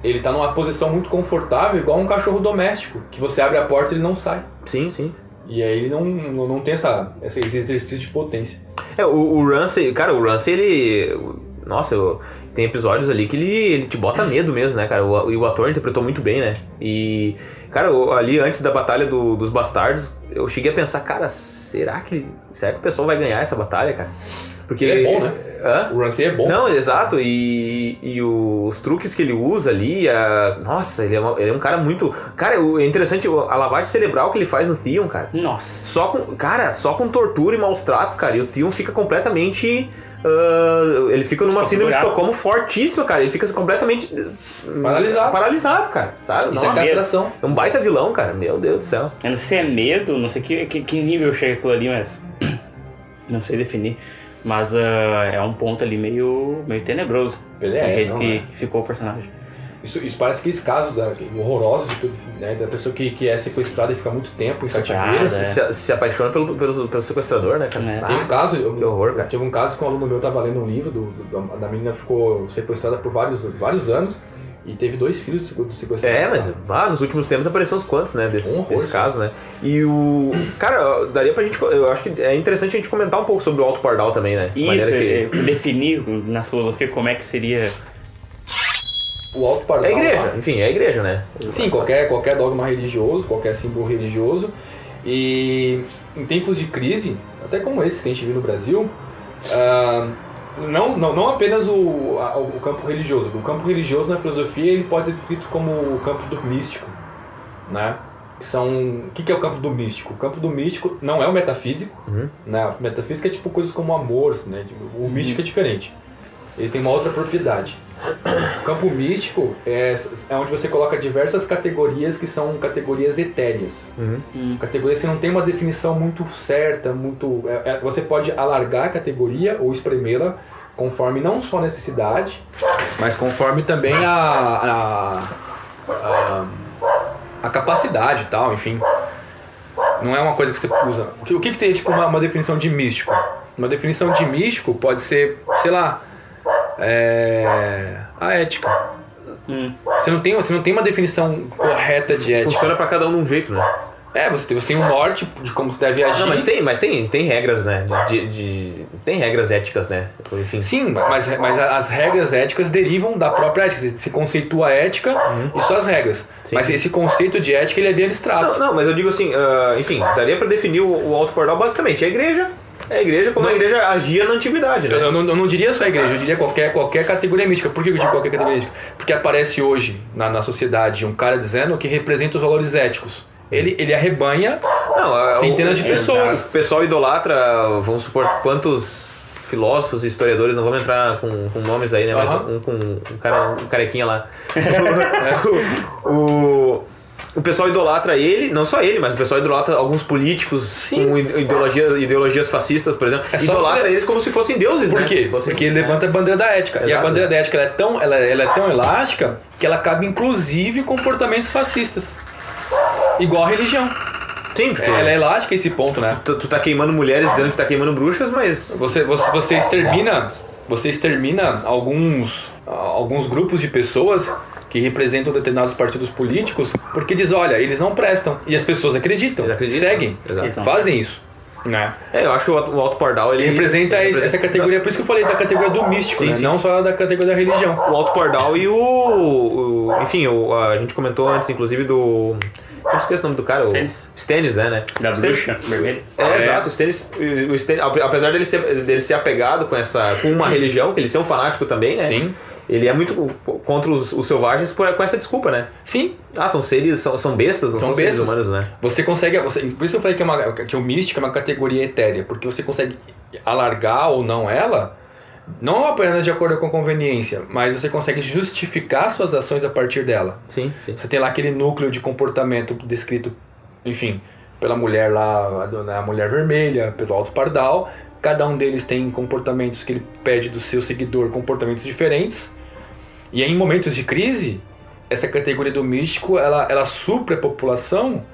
Ele tá numa posição muito confortável, igual um cachorro doméstico, que você abre a porta e ele não sai. Sim, sim. E aí ele não tem esse exercício de potência. O Ramsay, cara, ele... Nossa, tem episódios ali que ele te bota medo mesmo, né, cara? E o ator interpretou muito bem, né? E, cara, ali antes da batalha dos bastardos, eu cheguei a pensar, cara, será que o pessoal vai ganhar essa batalha, cara? Porque ele é bom, né? Hã? O Ramsay é bom. Não, exato. E os truques que ele usa ali, nossa, ele é um cara muito... Cara, é interessante a lavagem cerebral que ele faz no Theon, cara. Nossa. Só com tortura e maus tratos, cara. E o Theon fica completamente... ele fica numa síndrome de Estocolmo fortíssima, cara. Ele fica completamente paralisado, cara. Sabe? Isso é castração. É um baita vilão, cara. Meu Deus do céu. Eu não sei se é medo, não sei que nível chega aquilo ali, mas não sei definir. Mas é um ponto ali meio tenebroso. Ele o jeito que ficou o personagem. Isso parece aqueles casos horrorosos, né, da pessoa que é sequestrada e fica muito tempo em cativeiro. Se apaixona pelo sequestrador, né, cara? Tem um caso, que horror, cara. Teve um caso que um aluno meu tava lendo um livro, da menina ficou sequestrada por vários anos e teve 2 filhos sequestrados. Mas nos últimos tempos apareceu uns quantos, né, desse caso, né? E cara, daria pra gente, eu acho que é interessante a gente comentar um pouco sobre o Alto Pardal também, né? Isso, definir na filosofia como é que seria... O Alto Pardal... É a igreja, enfim, é a igreja, né? Sim, qualquer dogma religioso, qualquer símbolo religioso. E em tempos de crise, até como esse que a gente viu no Brasil, não apenas o campo religioso. O campo religioso na filosofia ele pode ser descrito como o campo do místico, né? O que é o campo do místico? O campo do místico não é o metafísico, né? O metafísico é tipo coisas como amor, né? O místico é diferente. Ele tem uma outra propriedade. O campo místico é onde você coloca diversas categorias que são categorias etéreas. Categorias que não tem uma definição muito certa, você pode alargar a categoria ou espremê-la conforme não só a necessidade, mas conforme também a capacidade e tal, enfim. Não é uma coisa que você usa. O que seria tipo uma definição de místico? Uma definição de místico pode ser, sei lá, a ética. Você não tem uma definição correta de ética. Funciona pra cada um de um jeito, né? Você tem um norte de como você deve agir. Não, mas tem regras, né? Tem regras éticas, né? Enfim. Sim, mas as regras éticas derivam da própria ética. Se conceitua a ética e suas regras. Sim. Mas esse conceito de ética ele é bem abstrato. Não, mas eu digo assim, enfim, daria pra definir o Alto Pardal basicamente. É a igreja como a igreja agia na antiguidade, né? Eu não diria só a igreja, eu diria qualquer categoria mística. Por que eu digo qualquer categoria mística? Porque aparece hoje na sociedade um cara dizendo que representa os valores éticos. Ele arrebanha centenas de pessoas. O pessoal idolatra, vamos supor, quantos filósofos e historiadores, não vamos entrar com nomes aí, né? Mas um carequinha lá. o pessoal idolatra ele, não só ele, mas o pessoal idolatra alguns políticos com ideologias fascistas, por exemplo. Idolatra eles como se fossem deuses, Por né? quê? Porque ele levanta a bandeira da ética. Exato, e a bandeira da ética ela é tão elástica que ela cabe inclusive em comportamentos fascistas. Igual a religião. Sim, porque Ela é elástica esse ponto, né? tu tá queimando mulheres dizendo que tá queimando bruxas, mas... Você extermina alguns grupos de pessoas que representam determinados partidos políticos porque diz, olha, eles não prestam. E as pessoas acreditam, seguem, fazem isso. Né? Eu acho que o Alto Pardal ele representa essa categoria, por isso que eu falei da categoria do místico, né? Não só da categoria da religião. O Alto Pardal e enfim, a gente comentou antes, inclusive do... Não esqueço o nome do cara, o Stannis, né? Da bruxa vermelha. Exato, o Stannis, apesar dele ser apegado com uma religião, que ele ser um fanático também, né? Sim. Ele é muito contra os selvagens com essa desculpa, né? Sim. São seres, são bestas, não são seres humanos, né? Você consegue... por isso eu falei que o místico é uma categoria etérea, porque você consegue alargar ou não ela, não apenas de acordo com a conveniência, mas você consegue justificar suas ações a partir dela. Sim. Você tem lá aquele núcleo de comportamento descrito, enfim, pela mulher lá, a mulher vermelha, pelo Alto Pardal. Cada um deles tem comportamentos que ele pede do seu seguidor, comportamentos diferentes. E em momentos de crise, essa categoria do místico, ela supre a população,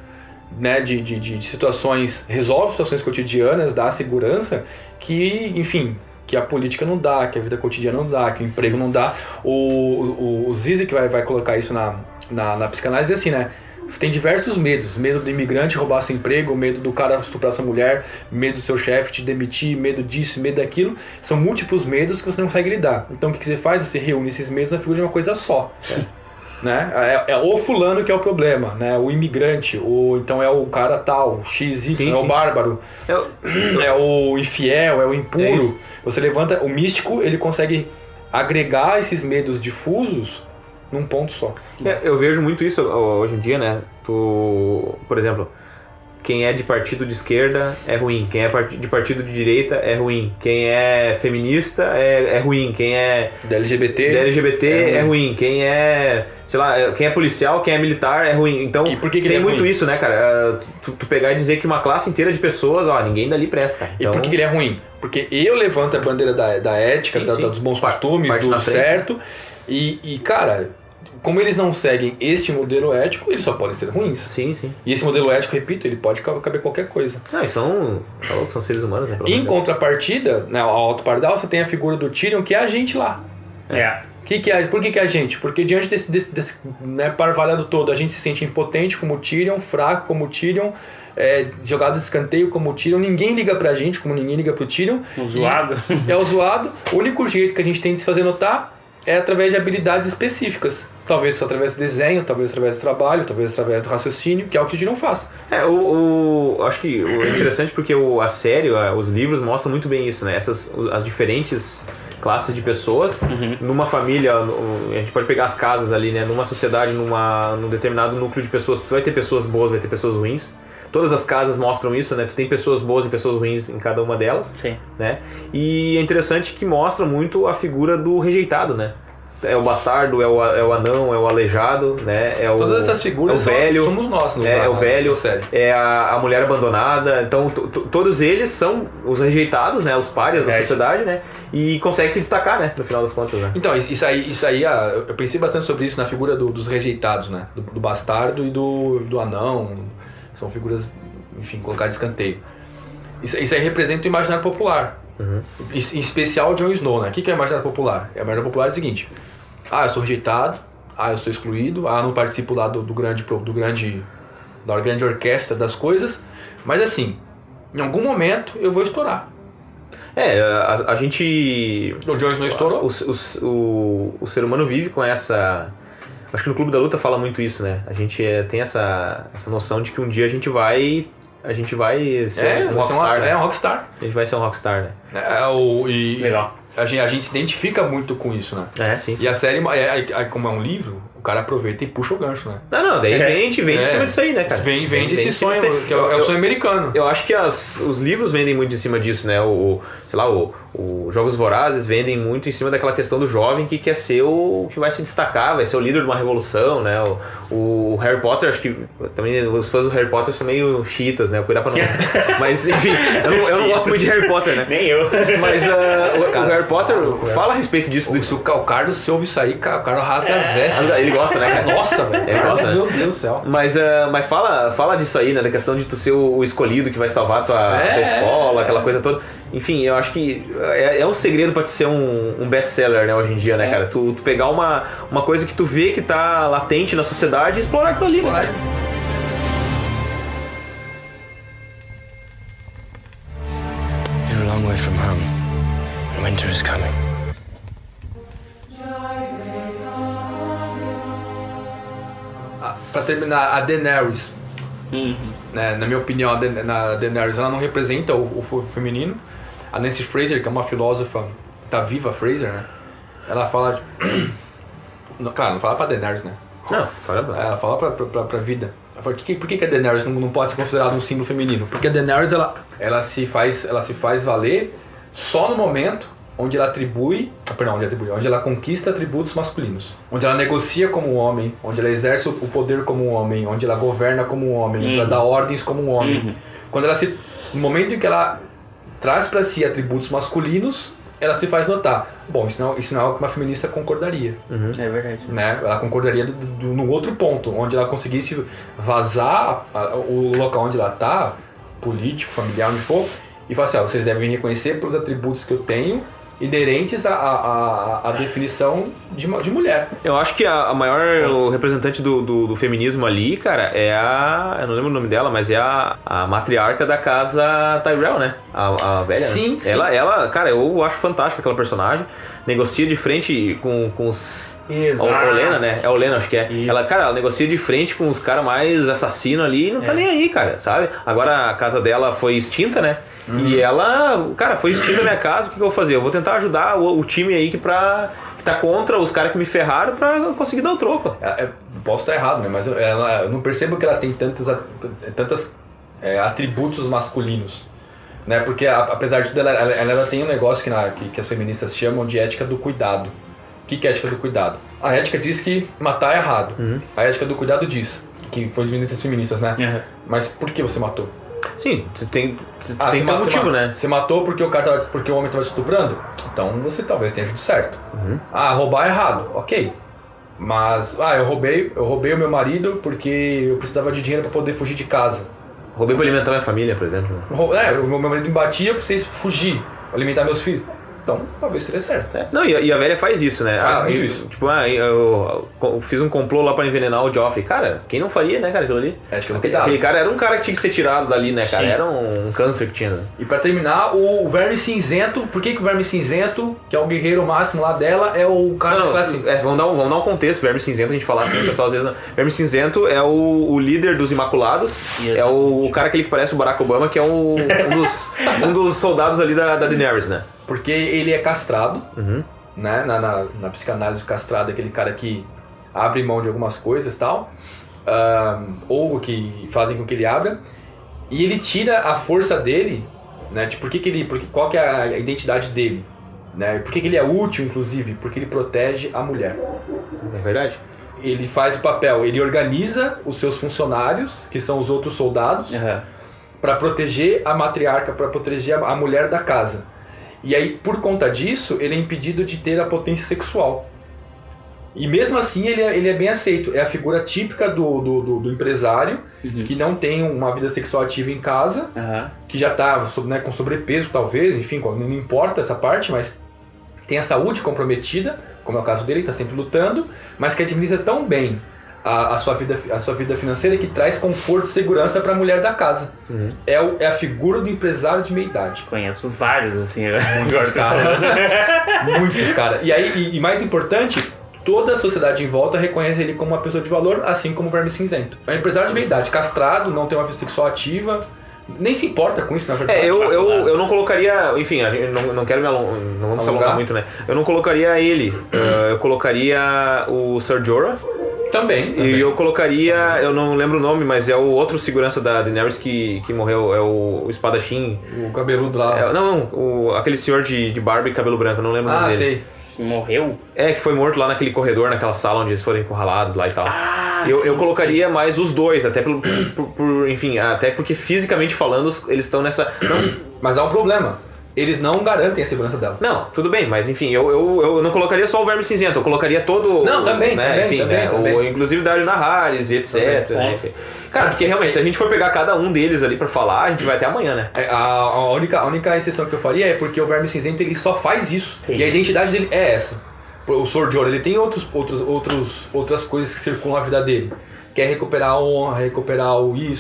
né, de situações, resolve situações cotidianas, dá segurança, que, enfim, que a política não dá, que a vida cotidiana não dá, que o emprego não dá. O Zizek vai colocar isso na psicanálise assim, né? Você tem diversos medos. Medo do imigrante roubar seu emprego, medo do cara estuprar sua mulher, medo do seu chefe te demitir, medo disso, medo daquilo. São múltiplos medos que você não consegue lidar. Então o que você faz? Você reúne esses medos na figura de uma coisa só. Né? É o fulano que é o problema, né? O imigrante, ou então é o cara tal, XY, é o bárbaro, é o infiel, é o impuro. Você levanta, o místico, ele consegue agregar esses medos difusos num ponto só. Eu vejo muito isso hoje em dia, né? Por exemplo, quem é de partido de esquerda é ruim, quem é de partido de direita é ruim, quem é feminista é ruim, quem é da LGBT é ruim, quem é, sei lá, quem é policial, quem é militar é ruim. Então, e por que tem muito ruim? Isso, né, cara? Tu pegar e dizer que uma classe inteira de pessoas, ninguém dali presta, cara. Então... E por que ele é ruim? Porque eu levanto a bandeira da ética, dos bons costumes, do certo, e, cara, como eles não seguem este modelo ético, eles só podem ser ruins. Sim. E esse modelo ético, repito, ele pode caber qualquer coisa. E são seres humanos, né? Em contrapartida, né, ao Alto Pardal, você tem a figura do Tyrion, que é a gente lá. Por que é a gente? Porque diante desse né, parvalhado todo, a gente se sente impotente como Tyrion, fraco como Tyrion, jogado de escanteio como Tyrion, ninguém liga pra gente como ninguém liga pro Tyrion. O zoado. É o zoado. O único jeito que a gente tem de se fazer notar é através de habilidades específicas. Talvez através do desenho, talvez através do trabalho, talvez através do raciocínio, que é o que a gente não faz. Acho que é interessante porque a série, os livros mostram muito bem isso, né? As diferentes classes de pessoas, numa família, a gente pode pegar as casas ali, né? Numa sociedade, num determinado núcleo de pessoas, tu vai ter pessoas boas, vai ter pessoas ruins. Todas as casas mostram isso, né? Tu tem pessoas boas e pessoas ruins em cada uma delas. Sim. Né? E é interessante que mostra muito a figura do rejeitado, né? É o bastardo, é o anão, é o aleijado, né? Todas essas figuras é o velho, somos nós, é o velho, é a mulher abandonada. Então, todos eles são os rejeitados, né? Os párias da sociedade, né? E conseguem se destacar, né? No final das contas, né? Então, isso aí eu pensei bastante sobre isso na figura dos rejeitados, né? Do bastardo e do anão. São figuras, enfim, colocadas de escanteio. Isso aí representa o imaginário popular. Em especial Jon Snow, né? O que é o imaginário popular? O imaginário popular é o seguinte: eu sou rejeitado, eu sou excluído, não participo lá da grande orquestra das coisas, mas assim, em algum momento eu vou estourar. A gente... O Jon Snow estourou. O ser humano vive com essa... Acho que no Clube da Luta fala muito isso, né? A gente tem essa noção de que um dia a gente vai ser um rockstar, né? Um rockstar. A gente vai ser um rockstar, né? Legal. A gente se identifica muito com isso, né? Sim. E a série, como é um livro, cara aproveita e puxa o gancho, né? Não, daí vende em cima disso aí, né, cara? Vende esse sonho, que é o sonho americano. Eu acho que os livros vendem muito em cima disso, né? Os Jogos Vorazes vendem muito em cima daquela questão do jovem que quer ser o que vai se destacar, vai ser o líder de uma revolução, né? O Harry Potter, acho que também os fãs do Harry Potter são meio chiitas, né? Cuidar pra não... Mas, enfim, eu não gosto muito de Harry Potter, né? Nem eu. Mas o Harry Potter fala a respeito disso. Se o Carlos se ouve isso aí, o Carlos rasga as vestes. Ele gosta, né, cara? Nossa, velho. Ele gosta, né? Meu Deus do céu. Mas fala disso aí, né? Da questão de tu ser o escolhido que vai salvar a tua escola, aquela coisa toda. Enfim, eu acho que é um segredo pra te ser um best-seller, né, hoje em dia, né, cara? Tu pegar uma coisa que tu vê que tá latente na sociedade e explorar aquilo ali, né? You're a long way from home. Winter is coming. Pra terminar, a Daenerys, né, na minha opinião, a Daenerys ela não representa o feminino. A Nancy Fraser, que é uma filósofa, tá viva, Fraser, né? Ela fala... Claro, não fala pra Daenerys, né? Não, ela fala pra vida. Ela fala, por que a Daenerys não pode ser considerada um símbolo feminino? Porque a Daenerys, ela se faz valer só no momento onde ela onde ela conquista atributos masculinos. Onde ela negocia como um homem, onde ela exerce o poder como um homem, onde ela governa como um homem, onde ela dá ordens como um homem. No momento em que ela traz para si atributos masculinos, ela se faz notar. Bom, isso não é algo que uma feminista concordaria. É verdade. Né? Ela concordaria no outro ponto, onde ela conseguisse vazar o local onde ela está, político, familiar, onde for, e falar assim, vocês devem me reconhecer pelos atributos que eu tenho, inerentes à definição de mulher. Eu acho que a maior representante do feminismo ali, cara, eu não lembro o nome dela, mas é a matriarca da casa Tyrell, né? A velha, sim, né? Sim. Ela, cara, eu acho fantástica aquela personagem. Negocia de frente com os... Olena, né? É Olena, acho que é. Ela negocia de frente com os caras mais assassinos ali e não tá nem aí, cara, sabe? Agora a casa dela foi extinta, né? E ela, cara, foi extinta a minha casa, o que eu vou fazer? Eu vou tentar ajudar o time aí que tá contra os caras que me ferraram pra conseguir dar o troco. Posso estar errado, né? Mas eu não percebo que ela tem tantos atributos masculinos. Né? Porque apesar de tudo, ela tem um negócio que as feministas chamam de ética do cuidado. O que é ética do cuidado? A ética diz que matar é errado. A ética do cuidado diz, que foi das feministas, né? Mas por que você matou? Sim, tem que ter um motivo, né? Você matou porque o homem estava te estuprando? Então você talvez tenha agido certo. Roubar é errado, ok. Mas, eu roubei o meu marido porque eu precisava de dinheiro para poder fugir de casa. Roubei para alimentar minha família, por exemplo. O meu marido me batia para vocês fugir, alimentar meus filhos. Então, talvez seria certo. Não, e a velha faz isso, né? Faz muito isso. Tipo, eu fiz um complô lá pra envenenar o Joffrey. Cara, quem não faria, né, cara, aquilo ali? Aquele cara era um cara que tinha que ser tirado dali, né, cara? Sim. Era um câncer que tinha, né? E pra terminar, o Verme Cinzento, por que o Verme Cinzento, que é o guerreiro máximo lá dela, é o cara que faz assim? Vamos dar um contexto. Verme Cinzento, a gente fala assim, o pessoal às vezes... Verme Cinzento é o líder dos Imaculados, é o cara que parece o Barack Obama, que é um dos soldados ali da Daenerys, né? Porque ele é castrado, né? Na psicanálise, o castrado é aquele cara que abre mão de algumas coisas e tal, ou que fazem com que ele abra, e ele tira a força dele, né? Tipo, qual que é a identidade dele, né? Por que ele é útil, inclusive? Porque ele protege a mulher. É verdade. Ele faz o papel, ele organiza os seus funcionários, que são os outros soldados, para proteger a matriarca, para proteger a mulher da casa. E aí, por conta disso, ele é impedido de ter a potência sexual. E mesmo assim, ele é bem aceito. É a figura típica do empresário, que não tem uma vida sexual ativa em casa, que já está com sobrepeso, talvez, enfim, não importa essa parte, mas tem a saúde comprometida, como é o caso dele, que está sempre lutando, mas que administra tão bem a sua vida financeira que traz conforto e segurança para a mulher da casa. É a figura do empresário de meia idade. Conheço vários, assim. Muitos, cara. Muitos, cara. E mais importante, toda a sociedade em volta reconhece ele como uma pessoa de valor, assim como o Verme Cinzento. É um empresário de meia idade, castrado, não tem uma vida sexual ativa, nem se importa com isso, na verdade. Eu não colocaria, enfim, não quero não vamos se alongar muito, né? Eu não colocaria ele, eu colocaria o Ser Jorah, Também. E eu colocaria, eu não lembro o nome, mas é o outro segurança da Daenerys que morreu, é o espadachim. O cabeludo lá. Aquele senhor de barba e cabelo branco, eu não lembro o nome dele. Morreu? É, que foi morto lá naquele corredor, naquela sala onde eles foram encurralados lá e tal. Eu colocaria mais os dois, até enfim, até porque fisicamente falando, eles estão nessa... Mas há um problema. Eles não garantem a segurança dela. Não, tudo bem, mas enfim, eu não colocaria só o Verme Cinzento, eu colocaria todo... Não, também, né, também, enfim, também, né, inclusive o Dario Naharis e etc. Né, enfim. Cara, porque realmente, se a gente for pegar cada um deles ali pra falar, a gente vai até amanhã, né? A única exceção que eu faria é porque o Verme Cinzento ele só faz isso. Sim. E a identidade dele é essa. O Sword de Ouro, ele tem outras coisas que circulam a vida dele. Quer recuperar a honra, recuperar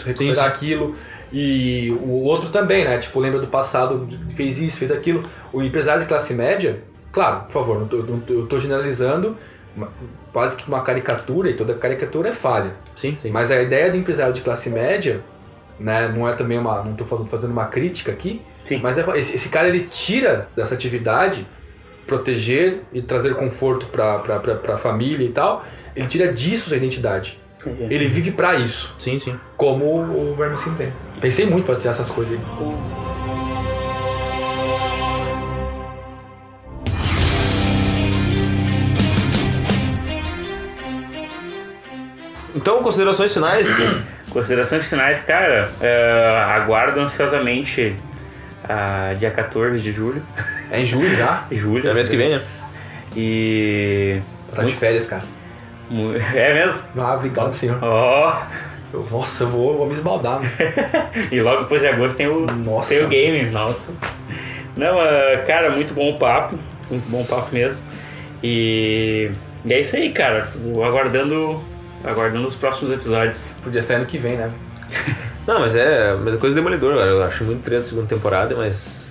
recuperar aquilo. E o outro também, né? Tipo, lembra do passado, fez isso, fez aquilo. O empresário de classe média, claro, por favor, eu tô generalizando, quase que uma caricatura, e toda caricatura é falha. Sim. Mas a ideia do empresário de classe média, né, não é também não tô fazendo uma crítica aqui, sim. Mas esse cara, ele tira dessa atividade, proteger e trazer conforto pra família e tal, ele tira disso sua identidade. Ele vive pra isso. Sim. Como o Verme Cinzento. Pensei muito pra dizer essas coisas aí. Então, considerações finais? Considerações finais, cara, aguardo ansiosamente dia 14 de julho. É em julho já? Julho. É mês que vem, né? E... Tá de férias, cara. É mesmo? Obrigado, senhor. Nossa, eu vou me esbaldar, né? E logo depois de agosto tem o game, nossa. Não, cara, muito bom o papo. Muito bom o papo mesmo. E é isso aí, cara. Aguardando os próximos episódios. Podia ser ano que vem, né? Não, mas é coisa demolidora, eu acho muito interessante a segunda temporada, mas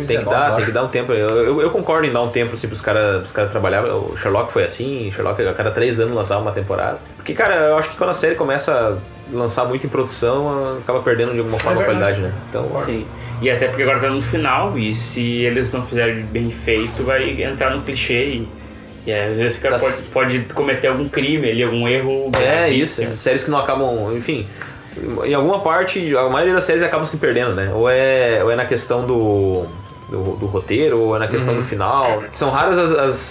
tem que dar um tempo. Eu concordo em dar um tempo assim, pros caras trabalharem. O Sherlock foi assim, Sherlock a cada 3 anos lançava uma temporada. Porque, cara, eu acho que quando a série começa a lançar muito em produção, acaba perdendo de alguma forma a qualidade, né? Então, sim. E até porque agora tá no final, e se eles não fizerem bem feito, vai entrar no clichê e às vezes o cara pode cometer algum crime ali, algum erro. Isso. Séries que não acabam, enfim... Em alguma parte, a maioria das séries acabam se perdendo, né? Ou é na questão do roteiro, ou é na questão do final. São raras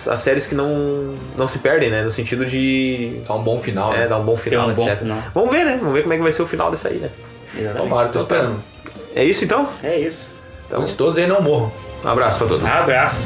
as séries que não se perdem, né? No sentido de... Dar um bom final, né? Dar um bom final, etc. Vamos ver, né? Vamos ver como é que vai ser o final dessa aí, né? Tomara, tô esperando. É isso, então? É isso. Então, todos aí não morram. Um abraço pra todos. Um abraço.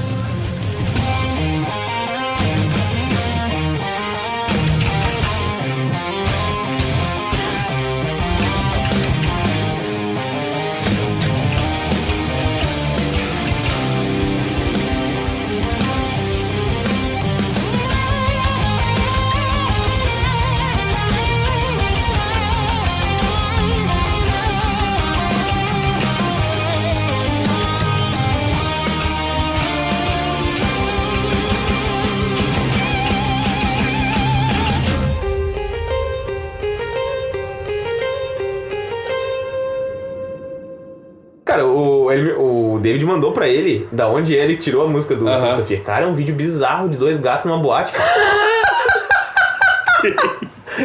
O David mandou pra ele da onde ele tirou a música do Sofia. Cara, é um vídeo bizarro de 2 gatos numa boate.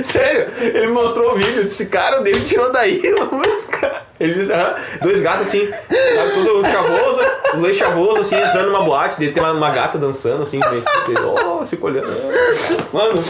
Sério, ele me mostrou o vídeo. Eu disse, cara, o David tirou daí a música. Ele disse, 2 gatos assim, sabe, tudo chavoso, os 2 chavosos assim, entrando numa boate. Dele tem uma gata dançando assim, fica olhando. Mano.